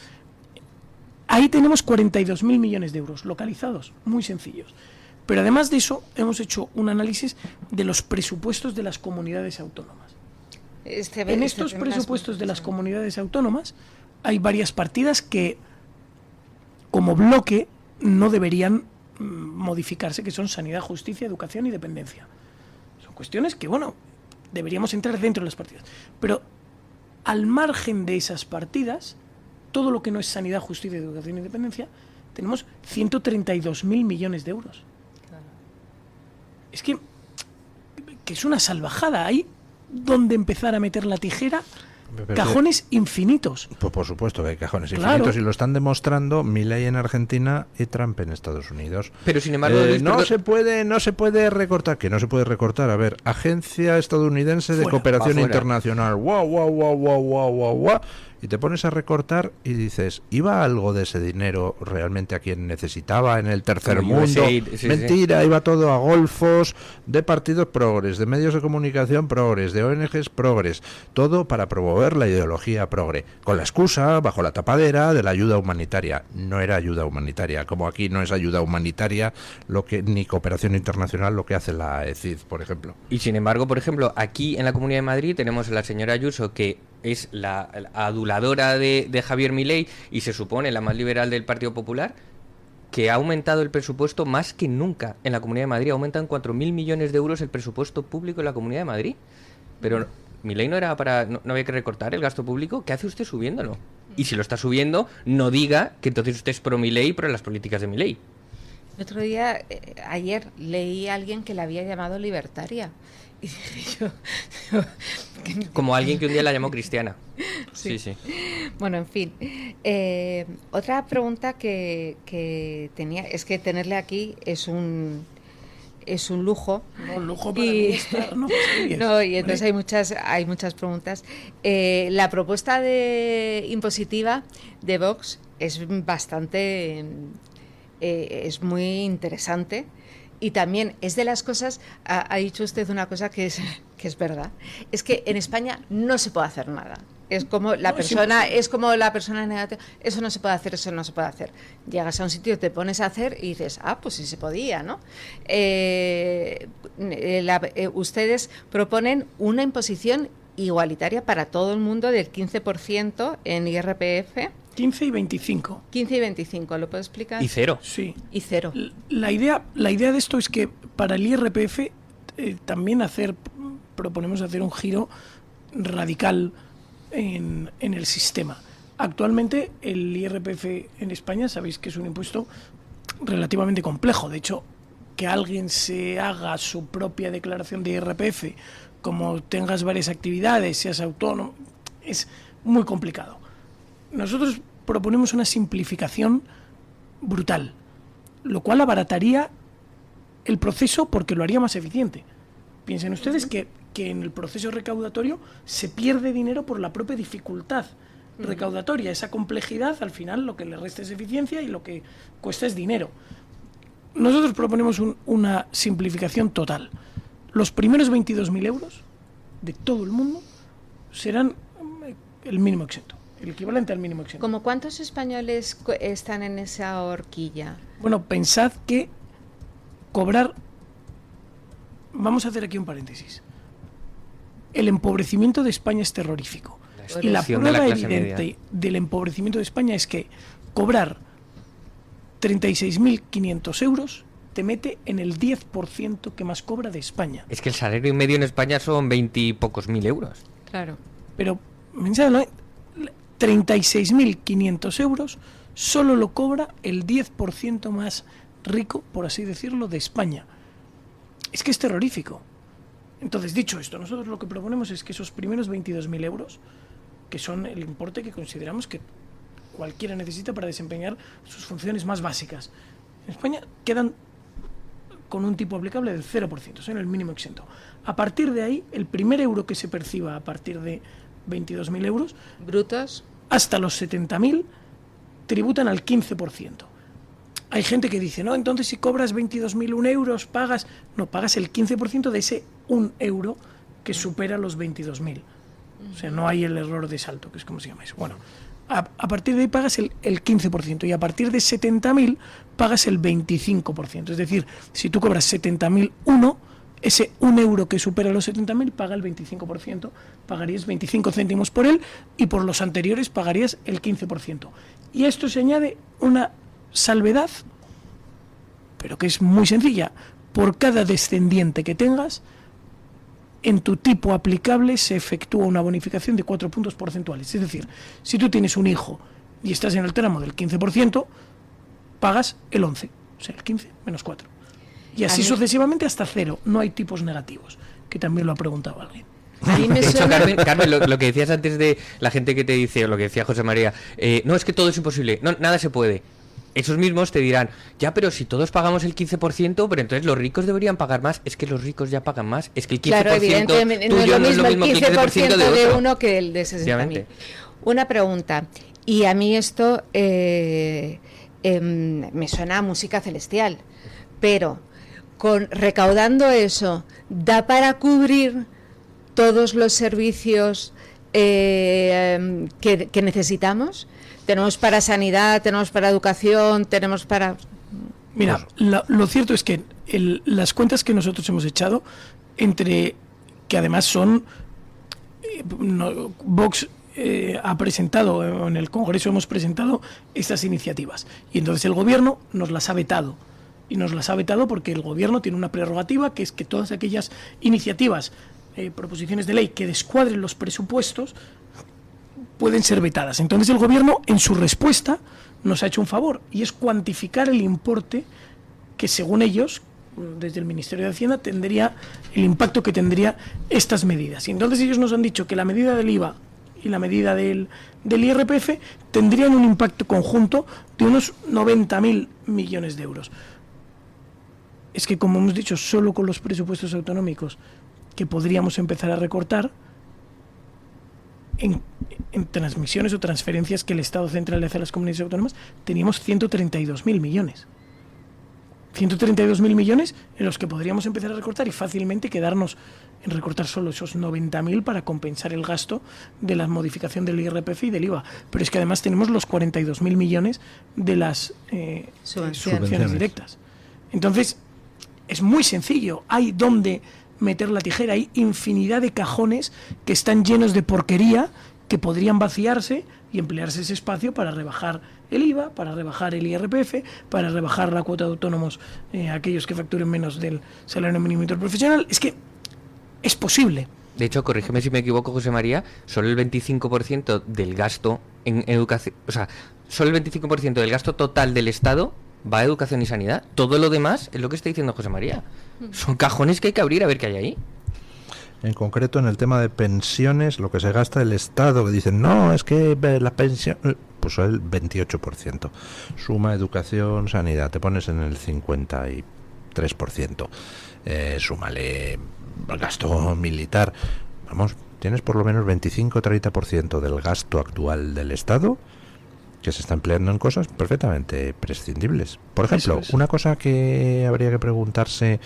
Ahí tenemos 42.000 millones de euros localizados, muy sencillos. Pero además de eso, hemos hecho un análisis de los presupuestos de las comunidades autónomas. En estos presupuestos de las comunidades autónomas hay varias partidas que, como bloque, no deberían modificarse, que son sanidad, justicia, educación y dependencia. Son cuestiones que, bueno, deberíamos entrar dentro de las partidas. Pero al margen de esas partidas, todo lo que no es sanidad, justicia, educación y dependencia, tenemos 132.000 millones de euros. Claro. Es que es una salvajada. Hay donde empezar a meter la tijera. Cajones infinitos. Pues por supuesto que hay cajones infinitos, y lo están demostrando Milei en Argentina y Trump en Estados Unidos. Pero sin embargo, no se puede recortar. ¿Que no se puede recortar? A ver, Agencia Estadounidense de Cooperación Internacional. Guau. Y te pones a recortar y dices, ¿iba algo de ese dinero realmente a quien necesitaba en el tercer mundo? Mentira, iba todo a golfos de partidos progres, de medios de comunicación progres, de ONGs progres, todo para promover la ideología progre, con la excusa, bajo la tapadera, de la ayuda humanitaria. No era ayuda humanitaria, como aquí no es ayuda humanitaria ni cooperación internacional lo que hace la ECID, por ejemplo. Y sin embargo, por ejemplo, aquí en la Comunidad de Madrid tenemos a la señora Ayuso, que es la aduladora de Javier Milei y se supone la más liberal del Partido Popular, que ha aumentado el presupuesto más que nunca en la Comunidad de Madrid. Ha aumentado en 4.000 millones de euros el presupuesto público en la Comunidad de Madrid. Pero Milei no había que recortar el gasto público. ¿Qué hace usted subiéndolo? Y si lo está subiendo, no diga que entonces usted es pro Milei y pro las políticas de Milei. El otro día, ayer, leí a alguien que la había llamado libertaria. Y dije yo... Como alguien que un día la llamó cristiana. Sí. Bueno, en fin. Otra pregunta que tenía, es que tenerle aquí es un lujo. No, un lujo para mí estar, ¿no? No, y entonces hay muchas preguntas. La propuesta impositiva de Vox es bastante... es muy interesante. Y también es de las cosas, ha dicho usted una cosa que es verdad, es que en España no se puede hacer nada. Es como la persona negativa, eso no se puede hacer. Llegas a un sitio, te pones a hacer y dices, pues sí se podía, ¿no? Ustedes proponen una imposición igualitaria para todo el mundo del 15% en IRPF. 15 y 25. 15 y 25, ¿lo puedo explicar? Y 0. Sí. Y 0. La idea de esto es que para el IRPF también proponemos hacer un giro radical en el sistema. Actualmente el IRPF en España, sabéis que es un impuesto relativamente complejo. De hecho, que alguien se haga su propia declaración de IRPF, como tengas varias actividades, seas autónomo, es muy complicado. Nosotros proponemos una simplificación brutal, lo cual abarataría el proceso porque lo haría más eficiente. Piensen ustedes que en el proceso recaudatorio se pierde dinero por la propia dificultad recaudatoria. Esa complejidad, al final, lo que le resta es eficiencia y lo que cuesta es dinero. Nosotros proponemos una simplificación total. Los primeros 22.000 euros de todo el mundo serán el mínimo exento. El equivalente al mínimo exento. ¿Cómo cuántos españoles están en esa horquilla? Bueno, pensad que cobrar... Vamos a hacer aquí un paréntesis. El empobrecimiento de España es terrorífico. Y la prueba evidente del empobrecimiento de España es que cobrar 36.500 euros te mete en el 10% que más cobra de España. Es que el salario medio en España son 20 y pocos mil euros. Claro. Pero, mensaje, 36.500 euros solo lo cobra el 10% más rico, por así decirlo, de España. Es que es terrorífico. Entonces, dicho esto, nosotros lo que proponemos es que esos primeros 22.000 euros, que son el importe que consideramos que cualquiera necesita para desempeñar sus funciones más básicas, en España quedan con un tipo aplicable del 0%, son el mínimo exento. A partir de ahí, el primer euro que se perciba a partir de 22.000 euros brutos hasta los 70.000 tributan al 15%. hay gente que dice, no, entonces si cobras 22.001 euros, pagas el 15% de ese 1 euro que supera los 22.000. O sea, no hay el error de salto, que es como se llama eso. Bueno, a partir de ahí pagas el 15% y a partir de 70.000 pagas el 25%. Es decir, si tú cobras 70.001, ese 1 euro que supera los 70.000 paga el 25%, pagarías 25 céntimos por él y por los anteriores pagarías el 15%. Y a esto se añade una salvedad, pero que es muy sencilla. Por cada descendiente que tengas, en tu tipo aplicable se efectúa una bonificación de 4 puntos porcentuales. Es decir, si tú tienes un hijo y estás en el tramo del 15%, pagas el 11, o sea, el 15 menos 4. Y así sucesivamente hasta 0. No hay tipos negativos, que también lo ha preguntado alguien. A mí me de hecho, suena... Carmen, lo que decías antes de la gente que te dice, o lo que decía José María, no, es que todo es imposible, no, nada se puede. Esos mismos te dirán, ya, pero si todos pagamos el 15%, pero entonces los ricos deberían pagar más. Es que los ricos ya pagan más. Es que el 15% claro, evidentemente, tuyo no es lo mismo el 15% de otro. uno que el de 60.000. Una pregunta, y a mí esto me suena a música celestial, pero recaudando eso, ¿da para cubrir todos los servicios que necesitamos? Tenemos para sanidad, tenemos para educación, tenemos para... Mira, lo cierto es que las cuentas que nosotros hemos echado, que además son... Vox ha presentado, en el Congreso hemos presentado estas iniciativas. Y entonces el Gobierno nos las ha vetado. Y nos las ha vetado porque el Gobierno tiene una prerrogativa, que es que todas aquellas iniciativas, proposiciones de ley que descuadren los presupuestos, pueden ser vetadas. Entonces el Gobierno, en su respuesta, nos ha hecho un favor, y es cuantificar el importe que, según ellos, desde el Ministerio de Hacienda, tendría el impacto que tendría estas medidas. Y entonces ellos nos han dicho que la medida del IVA y la medida del IRPF tendrían un impacto conjunto de unos 90.000 millones de euros. Es que, como hemos dicho, solo con los presupuestos autonómicos que podríamos empezar a recortar, en transmisiones o transferencias que el Estado central le hace a las comunidades autónomas, teníamos 132.000 millones. 132.000 millones en los que podríamos empezar a recortar y fácilmente quedarnos en recortar solo esos 90.000 para compensar el gasto de la modificación del IRPF y del IVA. Pero es que además tenemos los 42.000 millones de las subvenciones directas. Entonces, es muy sencillo. Hay donde meter la tijera. Hay infinidad de cajones que están llenos de porquería que podrían vaciarse y emplearse ese espacio para rebajar el IVA, para rebajar el IRPF, para rebajar la cuota de autónomos a aquellos que facturen menos del salario mínimo interprofesional. Es que es posible. De hecho, corrígeme si me equivoco, José María, solo el 25% del gasto en educación, o sea, solo el 25% del gasto total del Estado va a educación y sanidad. Todo lo demás es lo que está diciendo José María. Son cajones que hay que abrir a ver qué hay ahí. En concreto, en el tema de pensiones, lo que se gasta el Estado, que dicen, no, es que la pensión... Pues el 28%. Suma educación, sanidad, te pones en el 53%. Súmale gasto militar. Vamos, tienes por lo menos 25-30% del gasto actual del Estado que se está empleando en cosas perfectamente prescindibles. Por ejemplo, una cosa que habría que preguntarse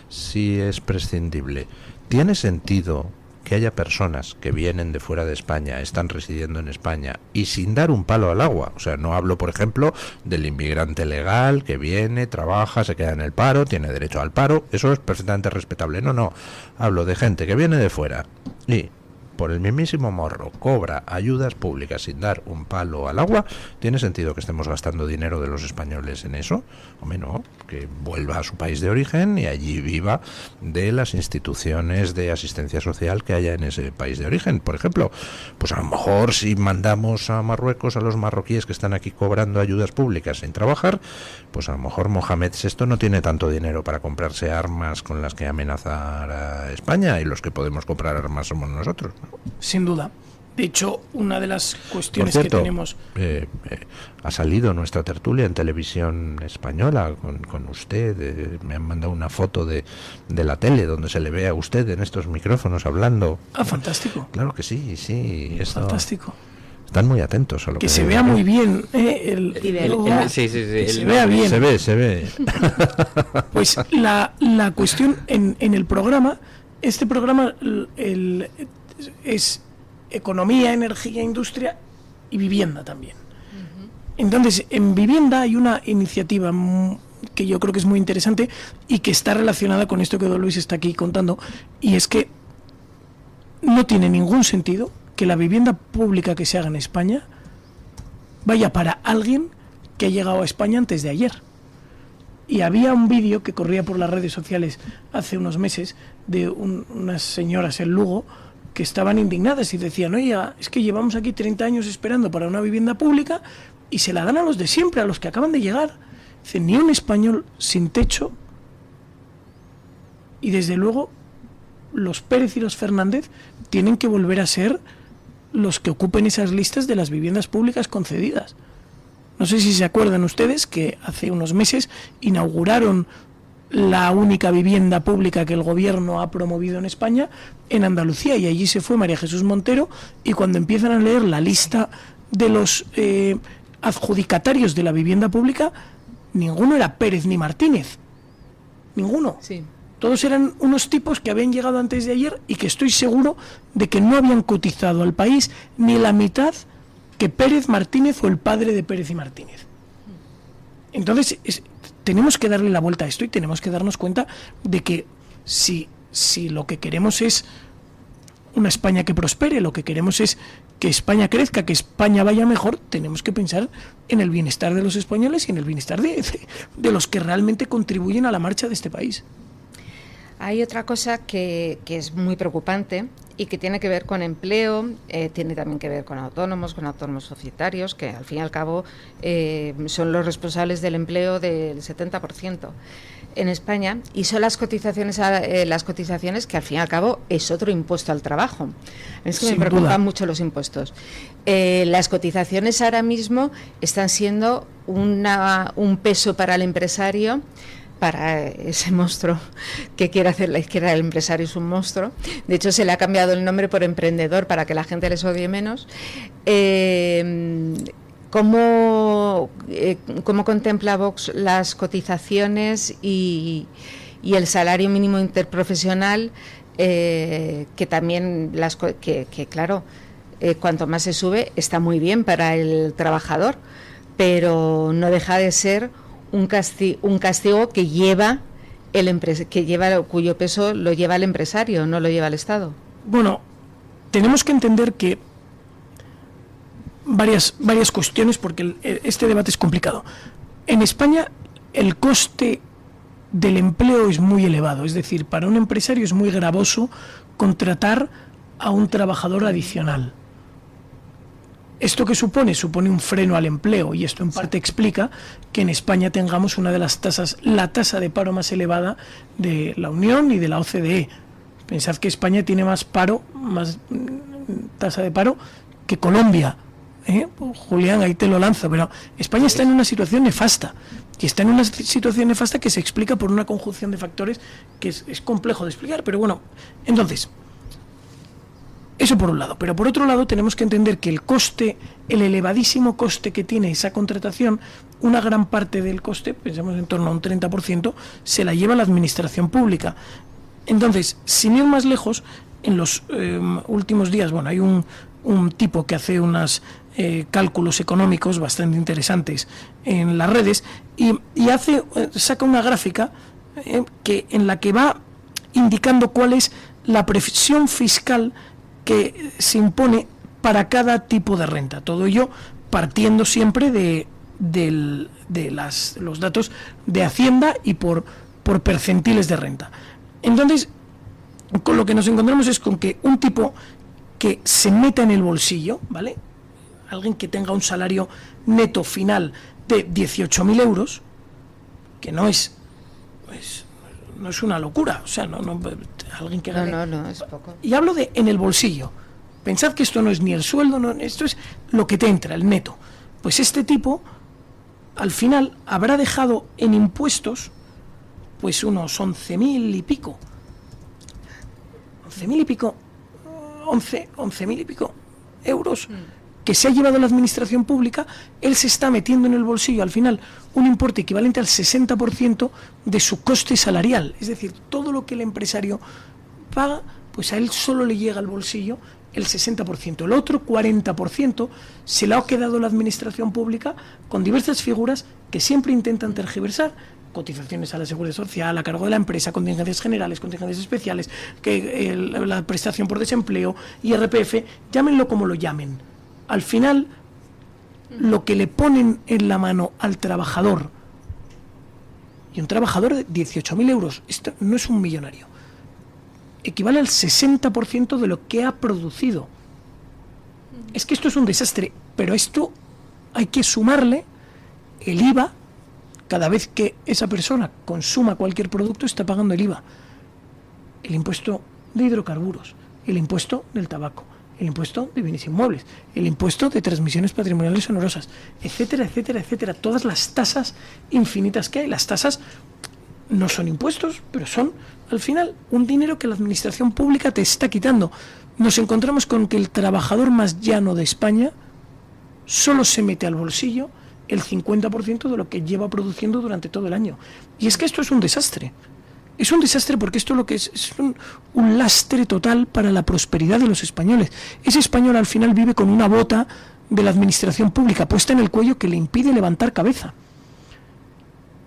si es prescindible. ¿Tiene sentido que haya personas que vienen de fuera de España, están residiendo en España y sin dar un palo al agua? O sea, no hablo, por ejemplo, del inmigrante legal que viene, trabaja, se queda en el paro, tiene derecho al paro, eso es perfectamente respetable. No, hablo de gente que viene de fuera y por el mismísimo morro cobra ayudas públicas sin dar un palo al agua. ¿Tiene sentido que estemos gastando dinero de los españoles en eso? Hombre, no, que vuelva a su país de origen y allí viva de las instituciones de asistencia social que haya en ese país de origen. Por ejemplo, pues a lo mejor si mandamos a Marruecos a los marroquíes que están aquí cobrando ayudas públicas sin trabajar, pues a lo mejor Mohamed VI no tiene tanto dinero para comprarse armas con las que amenazar a España, y los que podemos comprar armas somos nosotros, ¿no? Sin duda. De hecho, una de las cuestiones Por cierto, que tenemos... ha salido nuestra tertulia en televisión española con usted. Me han mandado una foto de la tele donde se le ve a usted en estos micrófonos hablando. Ah, fantástico. Claro que sí. Esto, fantástico. Están muy atentos a lo que se vea muy bien, sí, que se vea bien. Se ve. Pues la cuestión en el programa, este programa es economía, energía, industria y vivienda también. Entonces, en vivienda hay una iniciativa que yo creo que es muy interesante y que está relacionada con esto que don Luis está aquí contando, y es que no tiene ningún sentido que la vivienda pública que se haga en España vaya para alguien que ha llegado a España antes de ayer. Y había un vídeo que corría por las redes sociales hace unos meses de unas señoras en Lugo que estaban indignadas y decían: oye, es que llevamos aquí 30 años esperando para una vivienda pública y se la dan a los de siempre, a los que acaban de llegar. Dicen, ni un español sin techo. Y desde luego los Pérez y los Fernández tienen que volver a ser los que ocupen esas listas de las viviendas públicas concedidas. No sé si se acuerdan ustedes que hace unos meses inauguraron la única vivienda pública que el gobierno ha promovido en España, en Andalucía, y allí se fue María Jesús Montero, y cuando empiezan a leer la lista de los adjudicatarios de la vivienda pública, ninguno era Pérez ni Martínez. Ninguno. Sí. Todos eran unos tipos que habían llegado antes de ayer y que estoy seguro de que no habían cotizado al país ni la mitad que Pérez, Martínez o el padre de Pérez y Martínez. Entonces, tenemos que darle la vuelta a esto y tenemos que darnos cuenta de que si lo que queremos es una España que prospere, lo que queremos es que España crezca, que España vaya mejor, tenemos que pensar en el bienestar de los españoles y en el bienestar de los que realmente contribuyen a la marcha de este país. Hay otra cosa que es muy preocupante y que tiene que ver con empleo, tiene también que ver con autónomos societarios, que al fin y al cabo son los responsables del empleo del 70% en España, y son las cotizaciones que al fin y al cabo es otro impuesto al trabajo. Es que me preocupan mucho los impuestos. Las cotizaciones ahora mismo están siendo un peso para el empresario, para ese monstruo que quiere hacer la izquierda. El empresario es un monstruo. De hecho, se le ha cambiado el nombre por emprendedor para que la gente les odie menos. ¿Cómo contempla Vox las cotizaciones y el salario mínimo interprofesional? Que también, claro, cuanto más se sube, está muy bien para el trabajador, pero no deja de ser un castigo que cuyo peso lo lleva el empresario, no lo lleva el Estado. Bueno, tenemos que entender que varias cuestiones, porque este debate es complicado. En España el coste del empleo es muy elevado, es decir, para un empresario es muy gravoso contratar a un trabajador adicional. ¿Esto qué supone? Supone un freno al empleo, y esto en parte explica que en España tengamos una de las tasas, la tasa de paro más elevada de la Unión y de la OCDE. Pensad que España tiene más tasa de paro que Colombia. Julián, ahí te lo lanzo, pero España está en una situación nefasta, y está en una situación nefasta que se explica por una conjunción de factores que es complejo de explicar, pero bueno, entonces, eso por un lado. Pero por otro lado tenemos que entender que el elevadísimo coste que tiene esa contratación, una gran parte del coste, pensamos en torno a un 30%, se la lleva la administración pública. Entonces, sin ir más lejos, en los últimos días, hay un tipo que hace unos cálculos económicos bastante interesantes en las redes y saca una gráfica en la que va indicando cuál es la presión fiscal que se impone para cada tipo de renta. Todo ello partiendo siempre de los datos de Hacienda y por percentiles de renta. Entonces, con lo que nos encontramos es con que un tipo que se meta en el bolsillo, ¿vale? Alguien que tenga un salario neto final de 18.000 euros, que no es una locura, o sea, alguien que gane... No, es poco. Y hablo de en el bolsillo. Pensad que esto no es ni el sueldo, esto es lo que te entra, el neto. Pues este tipo, al final, habrá dejado en impuestos, pues unos 11.000 y pico. 11.000 y pico euros, que se ha llevado la administración pública, él se está metiendo en el bolsillo al final un importe equivalente al 60% de su coste salarial. Es decir, todo lo que el empresario paga, pues a él solo le llega al bolsillo el 60%. El otro 40% se lo ha quedado la administración pública con diversas figuras que siempre intentan tergiversar. Cotizaciones a la Seguridad Social, a cargo de la empresa, contingencias generales, contingencias especiales, la prestación por desempleo, IRPF, llámenlo como lo llamen. Al final, lo que le ponen en la mano al trabajador, y un trabajador de 18.000 euros, esto no es un millonario, equivale al 60% de lo que ha producido. Es que esto es un desastre, pero esto hay que sumarle el IVA. Cada vez que esa persona consuma cualquier producto está pagando el IVA, el impuesto de hidrocarburos, el impuesto del tabaco, el impuesto de bienes inmuebles, el impuesto de transmisiones patrimoniales onerosas, etcétera, etcétera, etcétera. Todas las tasas infinitas que hay. Las tasas no son impuestos, pero son, al final, un dinero que la administración pública te está quitando. Nos encontramos con que el trabajador más llano de España solo se mete al bolsillo el 50% de lo que lleva produciendo durante todo el año. Y es que esto es un desastre. Es un desastre porque esto lo que es un lastre total para la prosperidad de los españoles. Ese español al final vive con una bota de la administración pública puesta en el cuello que le impide levantar cabeza.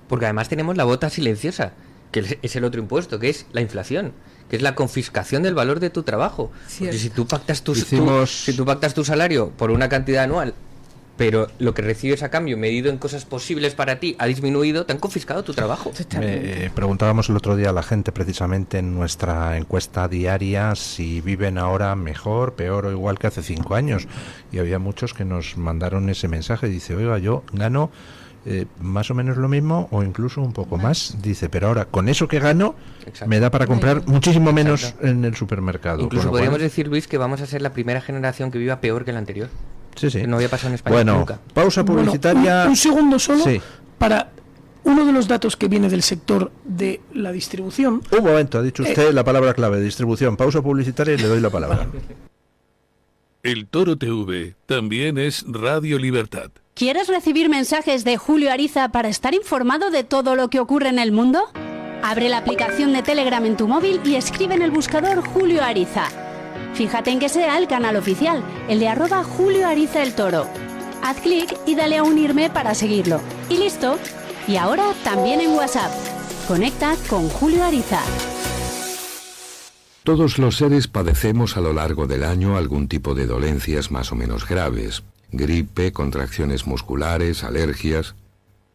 Porque además tenemos la bota silenciosa, que es el otro impuesto, que es la inflación, que es la confiscación del valor de tu trabajo. Porque si tú pactas tu salario por una cantidad anual, pero lo que recibes a cambio, medido en cosas posibles para ti, ha disminuido, te han confiscado tu trabajo. Preguntábamos el otro día a la gente, precisamente en nuestra encuesta diaria, si viven ahora mejor, peor o igual que hace 5 años. Y había muchos que nos mandaron ese mensaje. Dice, oiga, yo gano más o menos lo mismo o incluso un poco más. Dice, pero ahora con eso que gano, me da para comprar muchísimo menos en el supermercado. Incluso podríamos decir, Luis, que vamos a ser la primera generación que viva peor que la anterior. Sí, sí. Que no había pasado en España nunca. Pausa publicitaria. Bueno, un segundo solo, sí, para uno de los datos que viene del sector de la distribución. Un momento, ha dicho usted la palabra clave, distribución. Pausa publicitaria y le doy la palabra. El Toro TV también es Radio Libertad. ¿Quieres recibir mensajes de Julio Ariza para estar informado de todo lo que ocurre en el mundo? Abre la aplicación de Telegram en tu móvil y escribe en el buscador Julio Ariza. Fíjate en que sea el canal oficial, el de @Julio Ariza el Toro. Haz clic y dale a unirme para seguirlo. Y listo. Y ahora también en WhatsApp. Conecta con Julio Ariza. Todos los seres padecemos a lo largo del año algún tipo de dolencias más o menos graves. Gripe, contracciones musculares, alergias.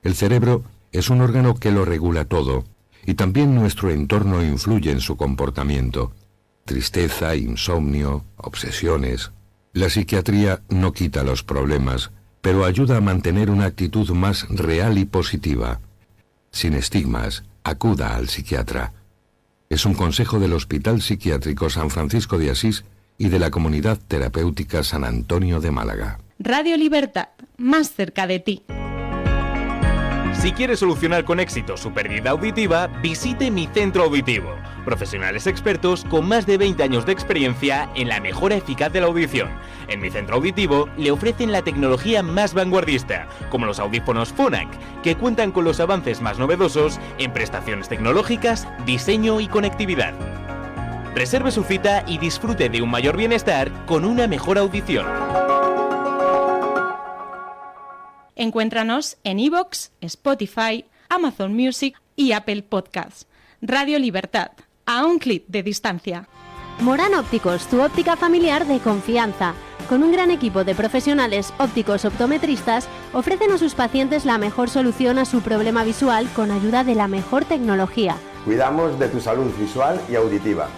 El cerebro es un órgano que lo regula todo, y también nuestro entorno influye en su comportamiento. Tristeza, insomnio, obsesiones. La psiquiatría no quita los problemas, pero ayuda a mantener una actitud más real y positiva. Sin estigmas, acuda al psiquiatra. Es un consejo del Hospital Psiquiátrico San Francisco de Asís y de la Comunidad Terapéutica San Antonio de Málaga. Radio Libertad, más cerca de ti. Si quieres solucionar con éxito su pérdida auditiva, visite Mi Centro Auditivo. Profesionales expertos con más de 20 años de experiencia en la mejora eficaz de la audición. En Mi Centro Auditivo le ofrecen la tecnología más vanguardista, como los audífonos Phonak, que cuentan con los avances más novedosos en prestaciones tecnológicas, diseño y conectividad. Reserve su cita y disfrute de un mayor bienestar con una mejor audición. Encuéntranos en iVoox, Spotify, Amazon Music y Apple Podcasts. Radio Libertad, a un clic de distancia. Moran Ópticos, tu óptica familiar de confianza. Con un gran equipo de profesionales ópticos optometristas, ofrecen a sus pacientes la mejor solución a su problema visual con ayuda de la mejor tecnología. Cuidamos de tu salud visual y auditiva.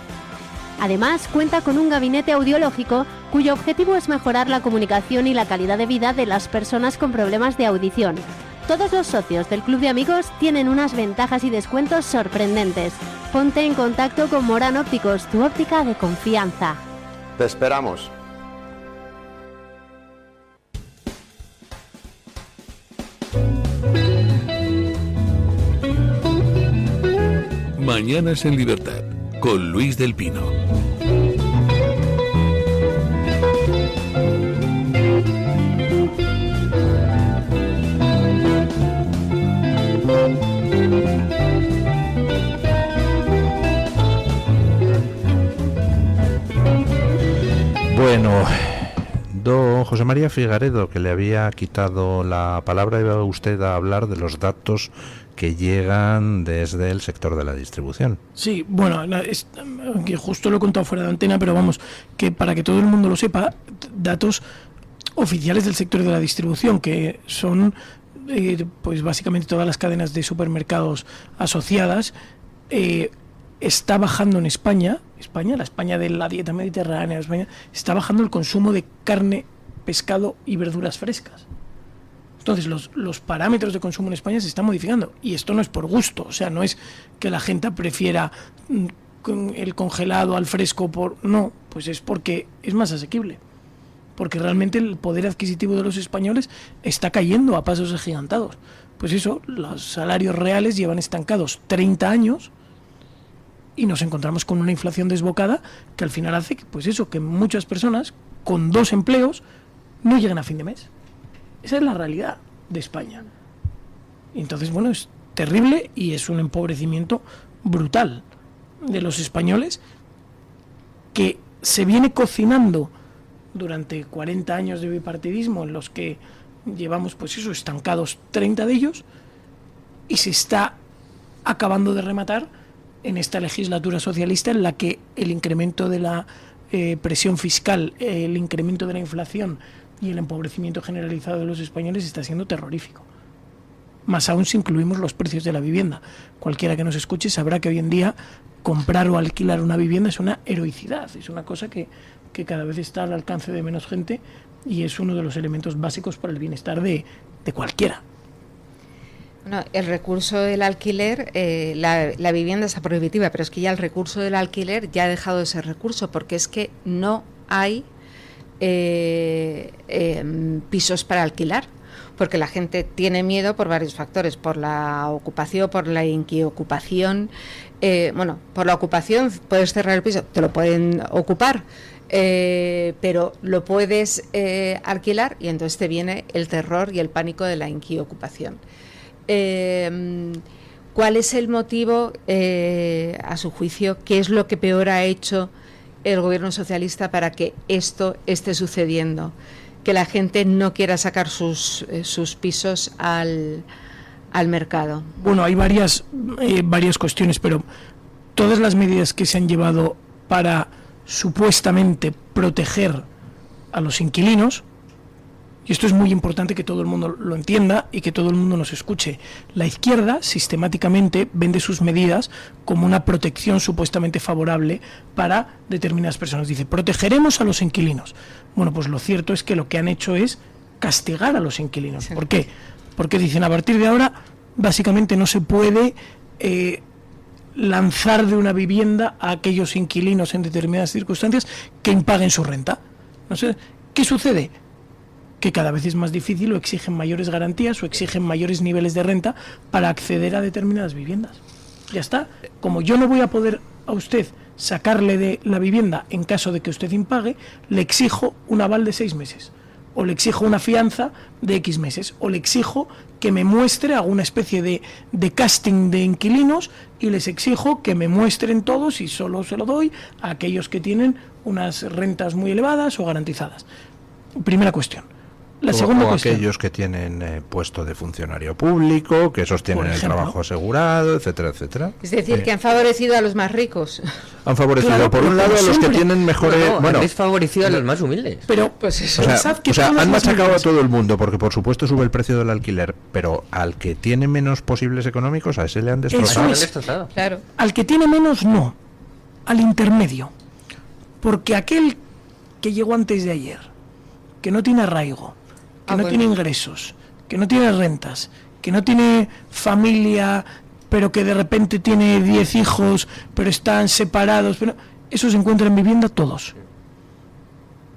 Además, cuenta con un gabinete audiológico cuyo objetivo es mejorar la comunicación y la calidad de vida de las personas con problemas de audición. Todos los socios del Club de Amigos tienen unas ventajas y descuentos sorprendentes. Ponte en contacto con Moran Ópticos, tu óptica de confianza. Te esperamos. Mañanas en Libertad, con Luis del Pino. José María Figaredo, que le había quitado la palabra, iba usted a hablar de los datos que llegan desde el sector de la distribución. Sí, bueno, que justo lo he contado fuera de antena, pero vamos, que para que todo el mundo lo sepa, datos oficiales del sector de la distribución, que son pues básicamente todas las cadenas de supermercados asociadas, está bajando en España, la España de la dieta mediterránea, España, está bajando el consumo de carne, pescado y verduras frescas. Entonces los parámetros de consumo en España se están modificando, y esto no es por gusto, o sea, no es que la gente prefiera el congelado al fresco, no, pues es porque es más asequible, porque realmente el poder adquisitivo de los españoles está cayendo a pasos agigantados. Pues eso, los salarios reales llevan estancados 30 años y nos encontramos con una inflación desbocada que al final hace que, pues eso, que muchas personas con 2 empleos no lleguen a fin de mes. Esa es la realidad de España. Entonces, bueno, es terrible y es un empobrecimiento brutal de los españoles que se viene cocinando durante 40 años de bipartidismo, en los que llevamos, pues eso, estancados 30 de ellos, y se está acabando de rematar en esta legislatura socialista, en la que el incremento de la presión fiscal, el incremento de la inflación y el empobrecimiento generalizado de los españoles está siendo terrorífico. Más aún si incluimos los precios de la vivienda. Cualquiera que nos escuche sabrá que hoy en día comprar o alquilar una vivienda es una heroicidad, es una cosa que cada vez está al alcance de menos gente, y es uno de los elementos básicos para el bienestar de cualquiera. Bueno, el recurso del alquiler, la vivienda está prohibitiva, pero es que ya el recurso del alquiler ya ha dejado de ser recurso, porque es que no hay pisos para alquilar, porque la gente tiene miedo por varios factores, por la ocupación, por la inquiocupación. Por la ocupación puedes cerrar el piso, te lo pueden ocupar, pero lo puedes alquilar, y entonces te viene el terror y el pánico de la inquiocupación. ¿Cuál es el motivo, a su juicio? ¿Qué es lo que peor ha hecho el gobierno socialista para que esto esté sucediendo? Que la gente no quiera sacar sus pisos al mercado. Bueno, hay varias cuestiones, pero todas las medidas que se han llevado para supuestamente proteger a los inquilinos, y esto es muy importante que todo el mundo lo entienda y que todo el mundo nos escuche, la izquierda sistemáticamente vende sus medidas como una protección supuestamente favorable para determinadas personas. Dice, protegeremos a los inquilinos. Bueno, pues lo cierto es que lo que han hecho es castigar a los inquilinos. ¿Por qué? Porque dicen, a partir de ahora básicamente no se puede lanzar de una vivienda a aquellos inquilinos en determinadas circunstancias que impaguen su renta. No sé, ¿qué sucede? Que cada vez es más difícil, o exigen mayores garantías o exigen mayores niveles de renta para acceder a determinadas viviendas. Ya está. Como yo no voy a poder a usted sacarle de la vivienda en caso de que usted impague, le exijo un aval de 6 meses, o le exijo una fianza de X meses, o le exijo que me muestre alguna especie de casting de inquilinos, y les exijo que me muestren todos, y solo se lo doy a aquellos que tienen unas rentas muy elevadas o garantizadas. Primera cuestión. La segunda cuestión. Aquellos que tienen puesto de funcionario público, que sostienen el trabajo asegurado, etcétera, etcétera. Es decir, que han favorecido a los más ricos. Han favorecido, por un lado, a los que tienen mejores... han desfavorecido a los más humildes. Pero, pues eso, han machacado a todo el mundo, porque por supuesto sube el precio del alquiler, pero al que tiene menos posibles económicos, a ese le han destrozado. Claro. Al que tiene menos, no. Al intermedio. Porque aquel que llegó antes de ayer, que no tiene arraigo, que no tiene ingresos, que no tiene rentas, que no tiene familia, pero que de repente tiene 10 hijos, pero están separados, pero esos encuentran vivienda todos.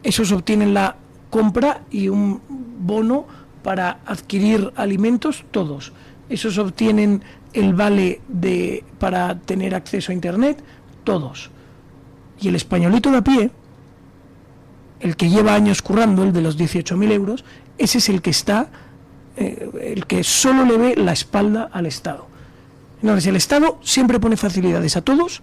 Esos obtienen la compra y un bono para adquirir alimentos todos. Esos obtienen el vale para tener acceso a internet todos. Y el españolito de a pie, el que lleva años currando, el de los 18.000 euros, ese es el que está, el que solo le ve la espalda al Estado. Entonces, el Estado siempre pone facilidades a todos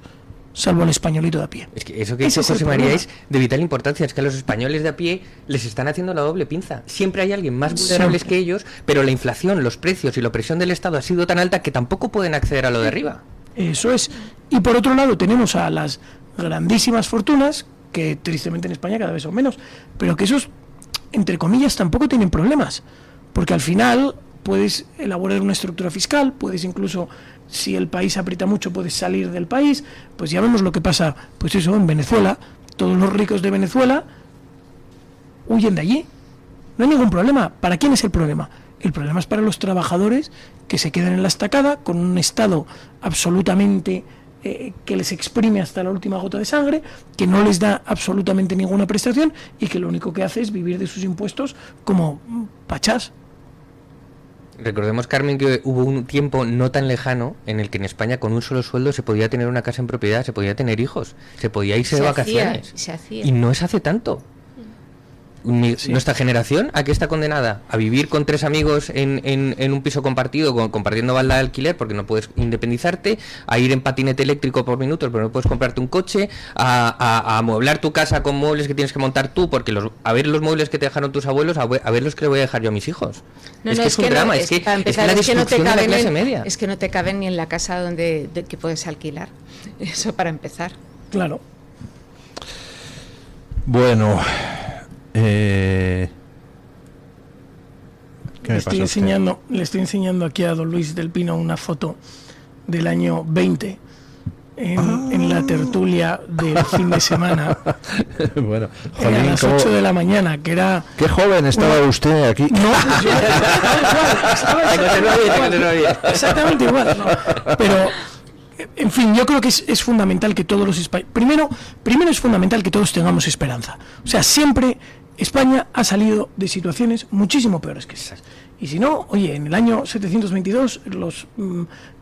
salvo el españolito de a pie. Es que eso que dice José María es de vital importancia, es que a los españoles de a pie les están haciendo la doble pinza. Siempre hay alguien más vulnerables que ellos, pero la inflación, los precios y la presión del Estado ha sido tan alta que tampoco pueden acceder a lo de arriba. Eso es. Y por otro lado tenemos a las grandísimas fortunas, que tristemente en España cada vez son menos, pero que esos, entre comillas, tampoco tienen problemas, porque al final puedes elaborar una estructura fiscal, puedes incluso, si el país aprieta mucho, puedes salir del país. Pues ya vemos lo que pasa, pues eso, en Venezuela. Todos los ricos de Venezuela huyen de allí. No hay ningún problema. ¿Para quién es el problema? El problema es para los trabajadores que se quedan en la estacada con un Estado absolutamente que les exprime hasta la última gota de sangre, que no les da absolutamente ninguna prestación y que lo único que hace es vivir de sus impuestos como pachás. Recordemos, Carmen, que hubo un tiempo no tan lejano en el que en España con un solo sueldo se podía tener una casa en propiedad, se podía tener hijos, se podía irse de vacaciones. Se hacía. Y no es hace tanto. Nuestra generación, ¿a qué está condenada? A vivir con 3 amigos en un piso compartido, compartiendo balda de alquiler porque no puedes independizarte, a ir en patinete eléctrico por minutos pero no puedes comprarte un coche, a amueblar tu casa con muebles que tienes que montar tú porque a ver los muebles que te dejaron tus abuelos, a ver los que le voy a dejar yo a mis hijos. No, es un drama, es que la destrucción de la clase media. Es que no te caben ni en la casa que puedes alquilar. Eso para empezar. Claro. Bueno... Le estoy enseñando aquí a don Luis del Pino una foto del año 20 en la tertulia del fin de semana. Bueno, a las 8 de la mañana, que era... Qué joven estaba usted aquí. No, pues yo estaba igual. Exactamente igual. No. Pero, en fin, yo creo que es fundamental que todos los españoles... Primero es fundamental que todos tengamos esperanza. O sea, siempre España ha salido de situaciones muchísimo peores que esas. Y si no, oye, en el año 722 los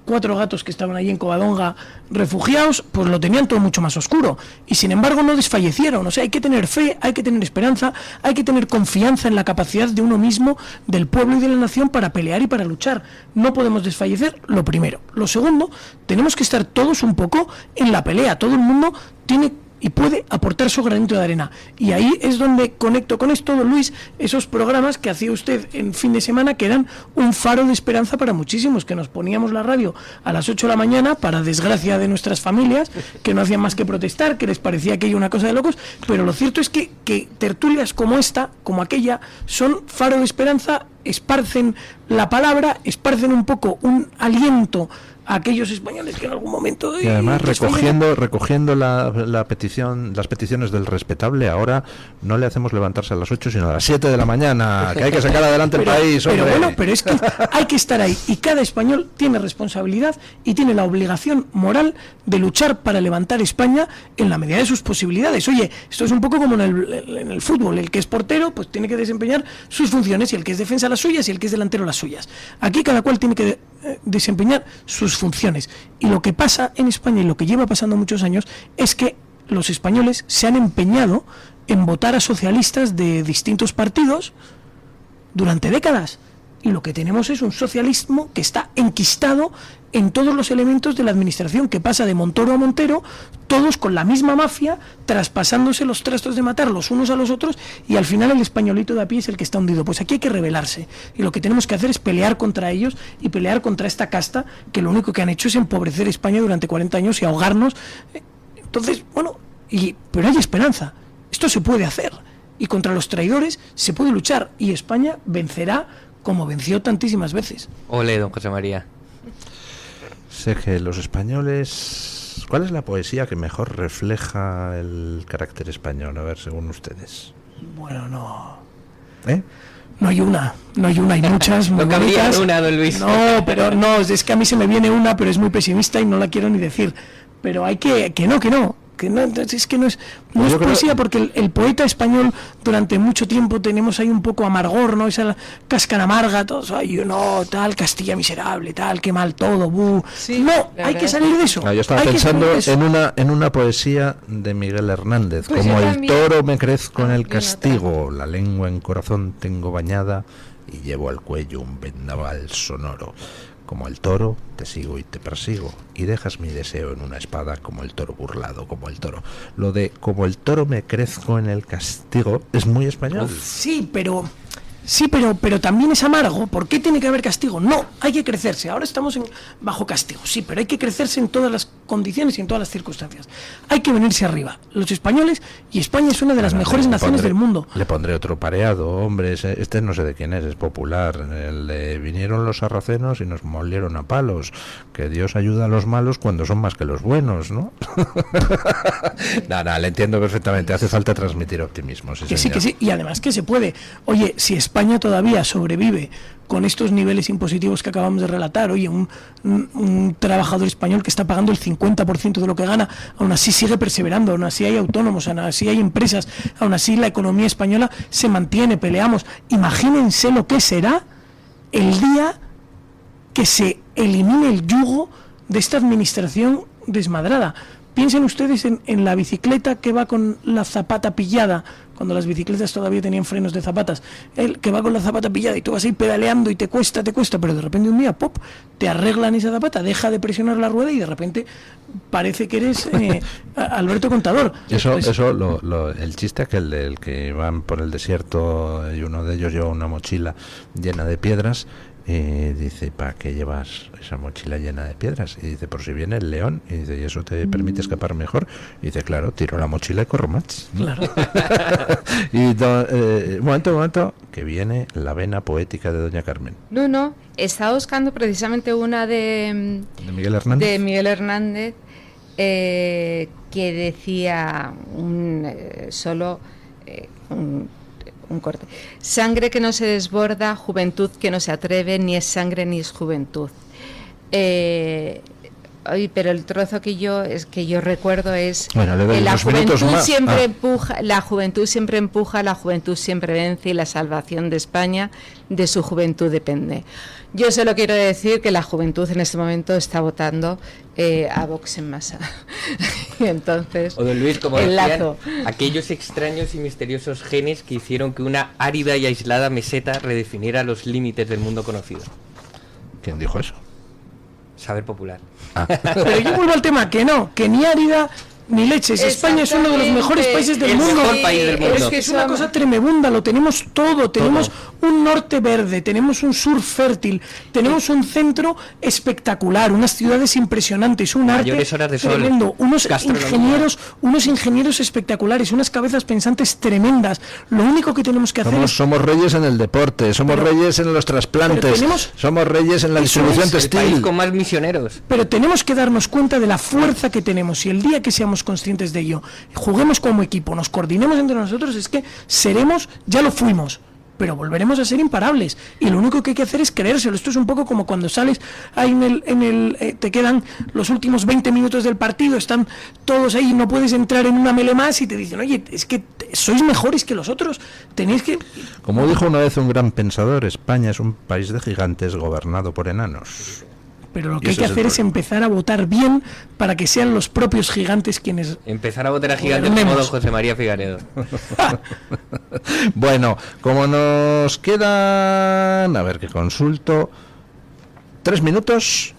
4 gatos que estaban ahí en Covadonga refugiados, pues lo tenían todo mucho más oscuro. Y sin embargo no desfallecieron. O sea, hay que tener fe, hay que tener esperanza, hay que tener confianza en la capacidad de uno mismo, del pueblo y de la nación para pelear y para luchar. No podemos desfallecer, lo primero. Lo segundo, tenemos que estar todos un poco en la pelea. Todo el mundo tiene y puede aportar su granito de arena. Y ahí es donde conecto con esto, don Luis, esos programas que hacía usted en fin de semana, que eran un faro de esperanza para muchísimos, que nos poníamos la radio a las 8 de la mañana, para desgracia de nuestras familias, que no hacían más que protestar, que les parecía aquello una cosa de locos, pero lo cierto es que tertulias como esta, como aquella, son faro de esperanza, esparcen la palabra, esparcen un poco un aliento a aquellos españoles que en algún momento... Y además recogiendo la petición, las peticiones del respetable, ahora no le hacemos levantarse a las 8 sino a las 7 de la mañana, que hay que sacar adelante el país, hombre. Pero bueno, pero es que hay que estar ahí, y cada español tiene responsabilidad y tiene la obligación moral de luchar para levantar España en la medida de sus posibilidades. Oye, esto es un poco como en el fútbol, el que es portero pues tiene que desempeñar sus funciones, y el que es defensa las suyas, y el que es delantero las suyas. Aquí cada cual tiene que desempeñar sus funciones, y lo que pasa en España y lo que lleva pasando muchos años es que los españoles se han empeñado en votar a socialistas de distintos partidos durante décadas, y lo que tenemos es un socialismo que está enquistado en todos los elementos de la administración, que pasa de Montoro a Montero, todos con la misma mafia, traspasándose los trastos de matar los unos a los otros, y al final el españolito de a pie es el que está hundido. Pues aquí hay que rebelarse, y lo que tenemos que hacer es pelear contra ellos y pelear contra esta casta, que lo único que han hecho es empobrecer España durante 40 años y ahogarnos. Entonces, bueno, pero hay esperanza, esto se puede hacer, y contra los traidores se puede luchar, y España vencerá como venció tantísimas veces. Ole, don José María. Sé que los españoles... ¿Cuál es la poesía que mejor refleja el carácter español? A ver, según ustedes. Bueno, no... ¿Eh? No hay una, hay muchas muy bonitas. Una, don Luis. No, pero no, es que a mí se me viene una, pero es muy pesimista y no la quiero ni decir. Pero hay que no, es que no es poesía, porque el poeta español durante mucho tiempo tenemos ahí un poco amargor, ¿no? Esa cáscara amarga, todos, ay, no, tal, Castilla miserable, tal, qué mal todo, sí, no, hay que salir de eso. Yo estaba pensando en una poesía de Miguel Hernández, pues como el toro me crezco en el castigo, la lengua en corazón tengo bañada y llevo al cuello un vendaval sonoro. como el toro, te sigo y te persigo, y dejas mi deseo en una espada como el toro burlado, como el toro. Lo de como el toro me crezco en el castigo es muy español. Sí, pero también es amargo. ¿Por qué tiene que haber castigo? No, hay que crecerse. Ahora estamos bajo castigo, sí, pero hay que crecerse en todas las condiciones y en todas las circunstancias. Hay que venirse arriba. Los españoles, y España es una de las mejores naciones del mundo. Le pondré otro pareado, hombre, este no sé de quién es popular. Vinieron los sarracenos y nos molieron a palos. Que Dios ayuda a los malos cuando son más que los buenos, ¿no? No, le entiendo perfectamente. Hace falta transmitir optimismo. Sí, que señor. sí, y además que se puede. Oye, si España todavía sobrevive con estos niveles impositivos que acabamos de relatar, oye, un trabajador español que está pagando el 50% de lo que gana, aún así sigue perseverando, aún así hay autónomos, aún así hay empresas, aún así la economía española se mantiene, peleamos. Imagínense lo que será el día que se elimine el yugo de esta administración desmadrada. Piensen ustedes en la bicicleta que va con la zapata pillada, cuando las bicicletas todavía tenían frenos de zapatas, el que va con la zapata pillada y tú vas ahí pedaleando y te cuesta, pero de repente un día, ¡pop!, te arreglan esa zapata, deja de presionar la rueda y de repente parece que eres Alberto Contador. El chiste aquel del que van por el desierto y uno de ellos lleva una mochila llena de piedras. Dice, ¿para qué llevas esa mochila llena de piedras? Y dice, por si viene el león. Y dice, ¿y eso te permite escapar mejor? Y dice, claro, tiro la mochila y corro más. Claro. Y momento, que viene la vena poética de Doña Carmen. No, estaba buscando precisamente una de Miguel Hernández. De Miguel Hernández, que decía un corte. Sangre que no se desborda, juventud que no se atreve, ni es sangre ni es juventud. Pero el trozo que yo recuerdo es la juventud siempre empuja, la juventud siempre vence y la salvación de España de su juventud depende. Yo solo quiero decir que la juventud en este momento está votando a Vox en masa. Y entonces, o don Luis, como decían, aquellos extraños y misteriosos genes que hicieron que una árida y aislada meseta redefiniera los límites del mundo conocido. ¿Quién dijo eso? Saber popular. Pero yo vuelvo al tema, que ni árida ni leches. España es uno de los mejores países del mundo. Mejor país del mundo. Es que es una cosa tremenda, lo tenemos todo. Tenemos un norte verde, tenemos un sur fértil, tenemos un centro espectacular, unas ciudades impresionantes, un arte tremendo, unos ingenieros espectaculares, unas cabezas pensantes tremendas. Lo único que tenemos que hacer somos reyes en el deporte, somos reyes en los trasplantes, somos reyes en la distribución textil. El país con más misioneros. Pero tenemos que darnos cuenta de la fuerza que tenemos, y el día que seamos conscientes de ello, juguemos como equipo, nos coordinemos entre nosotros, es que ya lo fuimos, pero volveremos a ser imparables, y lo único que hay que hacer es creérselo. Esto es un poco como cuando sales ahí te quedan los últimos 20 minutos del partido, están todos ahí, no puedes entrar en una mele más y te dicen, oye, es que sois mejores que los otros, tenéis que... Como dijo una vez un gran pensador, España es un país de gigantes gobernado por enanos. Pero lo que hay que hacer es empezar a votar bien para que sean los propios gigantes quienes... Empezar a votar a gigantes como don José María Figaredo. Bueno, como nos quedan... A ver, que consulto... 3 minutos...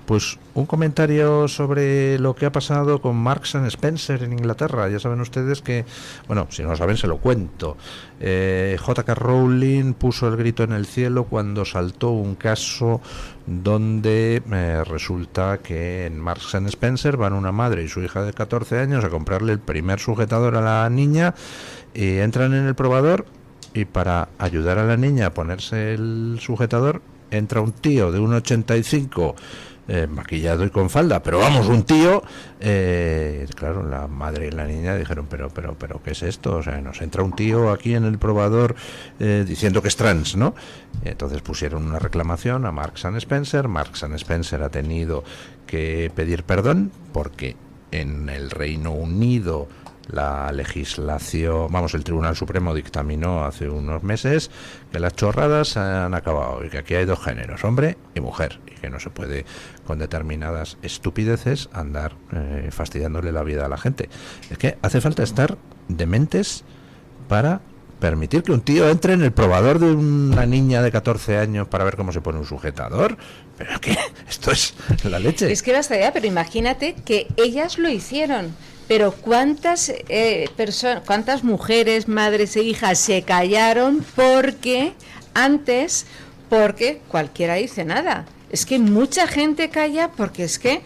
Pues un comentario sobre lo que ha pasado con Marks and Spencer en Inglaterra. Ya saben ustedes que, bueno, si no lo saben se lo cuento. J.K. Rowling puso el grito en el cielo cuando saltó un caso donde resulta que en Marks and Spencer van una madre y su hija de 14 años a comprarle el primer sujetador a la niña, y entran en el probador y para ayudar a la niña a ponerse el sujetador entra un tío de 1,85 maquillado y con falda, pero vamos, un tío, claro, la madre y la niña dijeron, pero ¿qué es esto? O sea, nos entra un tío aquí en el probador diciendo que es trans, ¿no? Entonces pusieron una reclamación a Marks and Spencer. Marks and Spencer ha tenido que pedir perdón porque en el Reino Unido la legislación, el Tribunal Supremo dictaminó hace unos meses que las chorradas han acabado y que aquí hay 2 géneros, hombre y mujer, y que no se puede con determinadas estupideces andar fastidiándole la vida a la gente. Es que hace falta estar dementes para permitir que un tío entre en el probador de una niña de 14 años para ver cómo se pone un sujetador. Pero que esto es la leche. Es que basta ya, pero imagínate que ellas lo hicieron. Pero cuántas cuántas mujeres, madres e hijas se callaron porque cualquiera dice nada. Es que mucha gente calla porque es que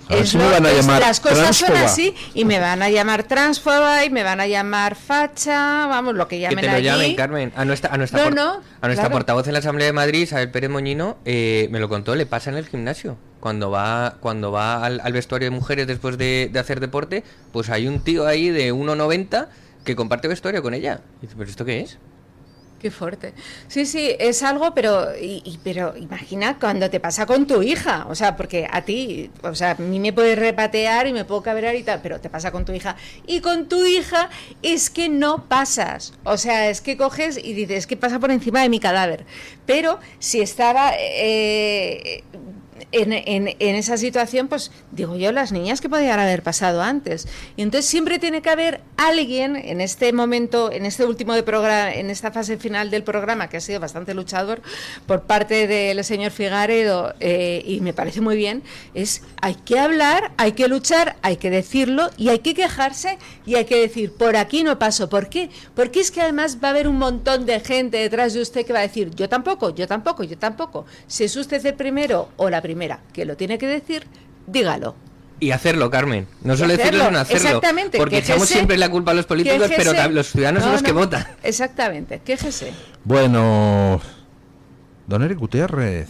las cosas son así y me van a llamar transfoba y me van a llamar facha, vamos, lo que llamen allí. Que te lo llamen, Carmen. A nuestra portavoz en la Asamblea de Madrid, Isabel Pérez Moñino, me lo contó, le pasa en el gimnasio. Cuando va al vestuario de mujeres después de hacer deporte, pues hay un tío ahí de 1,90 que comparte vestuario con ella. Y dice, ¿pero esto qué es? Qué fuerte. Sí, es algo, pero imagina cuando te pasa con tu hija, o sea, porque a ti, o sea, a mí me puedes repatear y me puedo cabrear y tal, pero te pasa con tu hija. Y con tu hija es que no pasas, o sea, es que coges y dices, es que pasa por encima de mi cadáver. Pero si estaba en esa situación, pues digo yo, las niñas que podían haber pasado antes. Y entonces siempre tiene que haber alguien en este momento, en este último de programa, en esta fase final del programa, que ha sido bastante luchador por parte del señor Figaredo, y me parece muy bien, hay que hablar, hay que luchar, hay que decirlo y hay que quejarse y hay que decir, por aquí no paso. ¿Por qué? Porque es que además va a haber un montón de gente detrás de usted que va a decir, yo tampoco. Si es usted el primero o la primera que lo tiene que decir, dígalo. Y hacerlo, Carmen. No solo decirlo, sino hacerlo. Exactamente. Porque echamos siempre la culpa a los políticos, pero los ciudadanos son los que votan. Exactamente. Quéjese. Bueno, don Eric Gutiérrez,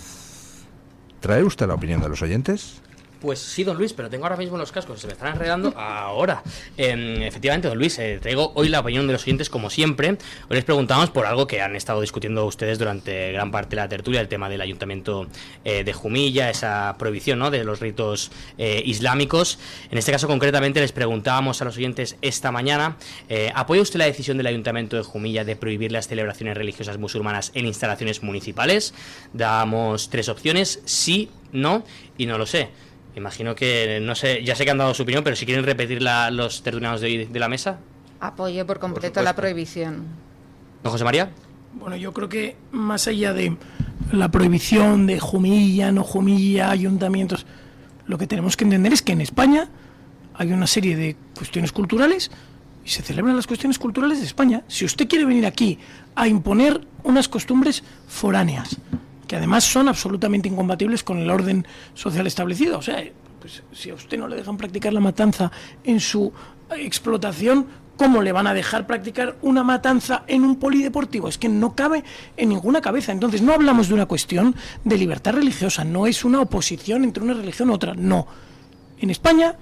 ¿trae usted la opinión de los oyentes? Pues sí, don Luis, pero tengo ahora mismo los cascos, se me están enredando ahora. Efectivamente, don Luis, traigo hoy la opinión de los oyentes como siempre. Hoy les preguntamos por algo que han estado discutiendo ustedes durante gran parte de la tertulia, el tema del ayuntamiento de Jumilla, esa prohibición, ¿no?, de los ritos islámicos. En este caso concretamente les preguntábamos a los oyentes esta mañana, ¿apoya usted la decisión del ayuntamiento de Jumilla de prohibir las celebraciones religiosas musulmanas en instalaciones municipales? Damos 3 opciones, sí, no y no lo sé. Imagino que, no sé, ya sé que han dado su opinión, pero si quieren repetir los tertulianos de la mesa. Apoyo por completo la prohibición. ¿Don José María? Bueno, yo creo que más allá de la prohibición de Jumilla, no Jumilla, ayuntamientos, lo que tenemos que entender es que en España hay una serie de cuestiones culturales y se celebran las cuestiones culturales de España. Si usted quiere venir aquí a imponer unas costumbres foráneas, que además son absolutamente incompatibles con el orden social establecido. O sea, pues, si a usted no le dejan practicar la matanza en su explotación, ¿cómo le van a dejar practicar una matanza en un polideportivo? Es que no cabe en ninguna cabeza. Entonces, no hablamos de una cuestión de libertad religiosa, no es una oposición entre una religión u otra, no. En España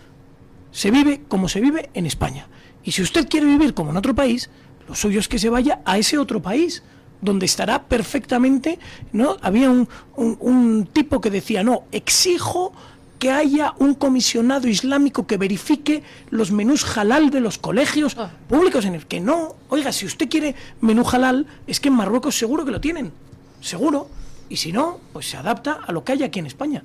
se vive como se vive en España. Y si usted quiere vivir como en otro país, lo suyo es que se vaya a ese otro país, donde estará perfectamente, ¿no? Había un tipo que decía, no, exijo que haya un comisionado islámico que verifique los menús halal de los colegios públicos, en el que no, oiga, si usted quiere menú halal, es que en Marruecos seguro que lo tienen, seguro, y si no, pues se adapta a lo que hay aquí en España.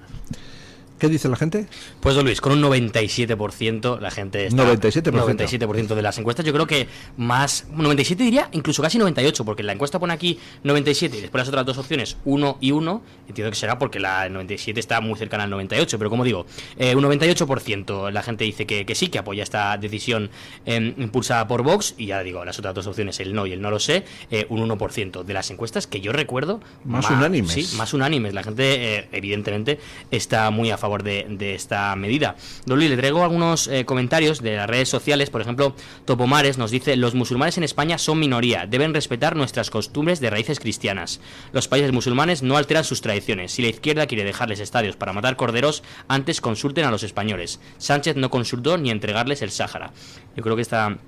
¿Qué dice la gente? Pues don Luis, con un 97% la gente está... 97% de las encuestas, yo creo que más... 97 diría, incluso casi 98, porque la encuesta pone aquí 97 y después las otras 2 opciones, 1 y 1, entiendo que será porque la 97 está muy cercana al 98, pero como digo, un 98% la gente dice que sí, que apoya esta decisión impulsada por Vox, y ya digo, las otras 2 opciones, el no y el no lo sé, un 1% de las encuestas que yo recuerdo... Más unánimes. Sí, más unánimes, la gente evidentemente está muy a favor de esta medida. Don Luis, le traigo algunos comentarios de las redes sociales. Por ejemplo, Topomares nos dice: los musulmanes en España son minoría, deben respetar nuestras costumbres de raíces cristianas. Los países musulmanes no alteran sus tradiciones. Si la izquierda quiere dejarles estadios para matar corderos, antes consulten a los españoles. Sánchez no consultó ni entregarles el Sáhara. Yo creo que esta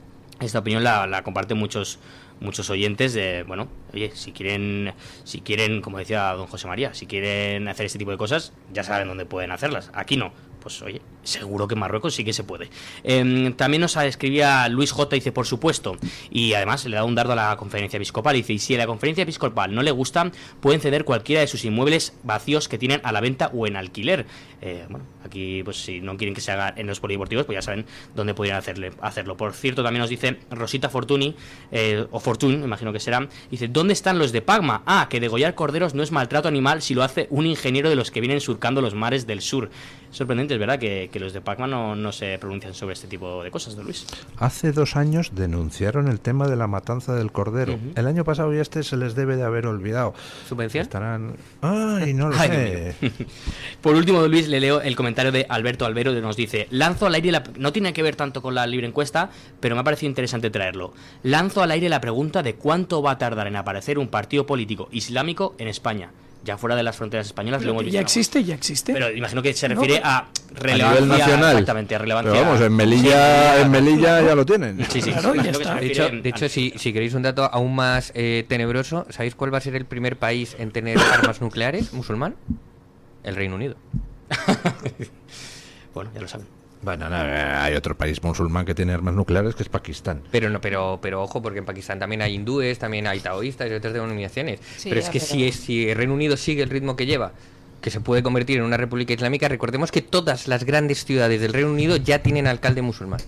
opinión la comparten muchos oyentes de, bueno, oye, si quieren, como decía don José María, si quieren hacer este tipo de cosas, ya saben dónde pueden hacerlas. Aquí no, pues oye, seguro que en Marruecos sí que se puede. También nos escribía Luis J, dice, por supuesto, y además le da un dardo a la conferencia episcopal, dice, y si a la conferencia episcopal no le gusta, pueden ceder cualquiera de sus inmuebles vacíos que tienen a la venta o en alquiler. Bueno, aquí pues si no quieren que se haga en los polideportivos, pues ya saben dónde podrían hacerlo. Por cierto, también nos dice Rosita Fortuny, o Fortune, imagino que será, dice, ¿dónde están los de Pagma? Ah, que degollar corderos no es maltrato animal si lo hace un ingeniero de los que vienen surcando los mares del sur. Sorprendente, es verdad que los de Pacma no se pronuncian sobre este tipo de cosas, don Luis. Hace 2 años denunciaron el tema de la matanza del cordero. El año pasado ya se les debe de haber olvidado. ¿Subvención? Estarán... Ay, no lo sé. Por último, don Luis, le leo el comentario de Alberto Albero, que nos dice, lanzo al aire no tiene que ver tanto con la libre encuesta, pero me ha parecido interesante traerlo. Lanzo al aire la pregunta de cuánto va a tardar en aparecer un partido político islámico en España. Ya fuera de las fronteras españolas. Pero ya existe. Pero imagino que se refiere a relevancia. A nivel nacional. Exactamente, a relevancia. Pero vamos, en Melilla ya lo tienen. Sí, claro, ya está. De hecho, si queréis un dato aún más tenebroso, ¿sabéis cuál va a ser el primer país en tener armas nucleares musulmán? El Reino Unido. Bueno, ya lo saben. Bueno, no, hay otro país musulmán que tiene armas nucleares, que es Pakistán. Pero ojo, porque en Pakistán también hay hindúes, también hay taoístas y otras denominaciones. Sí, pero es que si el Reino Unido sigue el ritmo que lleva, que se puede convertir en una república islámica, recordemos que todas las grandes ciudades del Reino Unido ya tienen alcalde musulmán.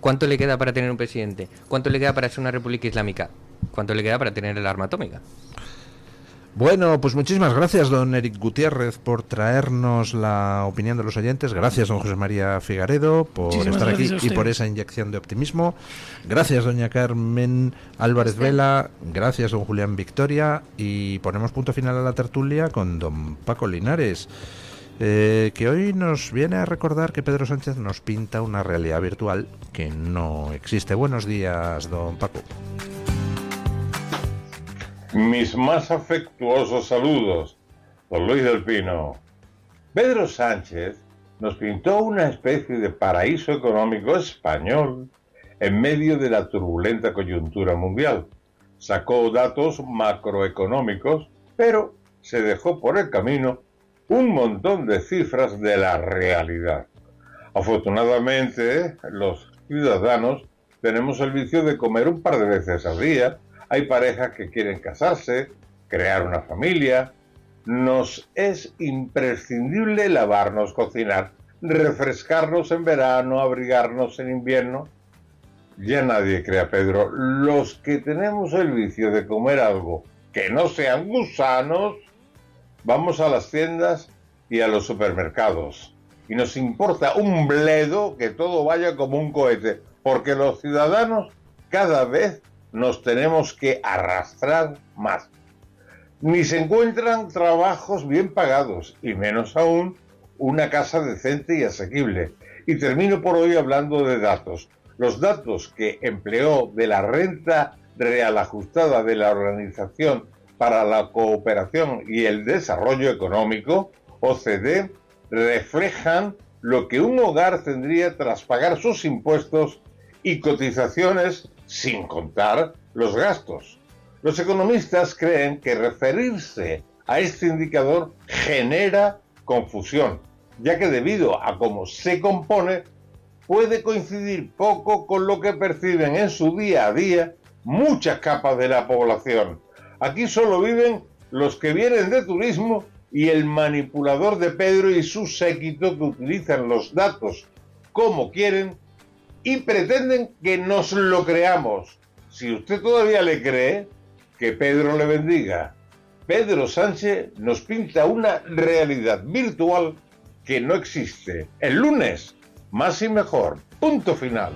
¿Cuánto le queda para tener un presidente? ¿Cuánto le queda para ser una república islámica? ¿Cuánto le queda para tener el arma atómica? Bueno, pues muchísimas gracias, don Eric Gutiérrez, por traernos la opinión de los oyentes. Gracias, don José María Figaredo, por estar aquí y por esa inyección de optimismo. Gracias, doña Carmen Álvarez Vela. Gracias, don Julián Victoria. Y ponemos punto final a la tertulia con don Paco Linares, que hoy nos viene a recordar que Pedro Sánchez nos pinta una realidad virtual que no existe. Buenos días, don Paco. Mis más afectuosos saludos, don Luis del Pino. Pedro Sánchez nos pintó una especie de paraíso económico español en medio de la turbulenta coyuntura mundial. Sacó datos macroeconómicos, pero se dejó por el camino un montón de cifras de la realidad. Afortunadamente, los ciudadanos tenemos el vicio de comer un par de veces al día. Hay parejas que quieren casarse, crear una familia. Nos es imprescindible lavarnos, cocinar, refrescarnos en verano, abrigarnos en invierno. Ya nadie cree a Pedro. Los que tenemos el vicio de comer algo que no sean gusanos, vamos a las tiendas y a los supermercados. Y nos importa un bledo que todo vaya como un cohete, porque los ciudadanos cada vez nos tenemos que arrastrar más. Ni se encuentran trabajos bien pagados, y menos aún una casa decente y asequible. Y termino por hoy hablando de datos. Los datos que empleó de la renta real ajustada de la Organización para la Cooperación y el Desarrollo Económico, OCDE, reflejan lo que un hogar tendría tras pagar sus impuestos y cotizaciones, sin contar los gastos. Los economistas creen que referirse a este indicador genera confusión, ya que debido a cómo se compone, puede coincidir poco con lo que perciben en su día a día muchas capas de la población. Aquí solo viven los que vienen de turismo y el manipulador de Pedro y su séquito que utilizan los datos como quieren y pretenden que nos lo creamos. Si usted todavía le cree, que Pedro le bendiga. Pedro Sánchez nos pinta una realidad virtual que no existe. El lunes, más y mejor. Punto final.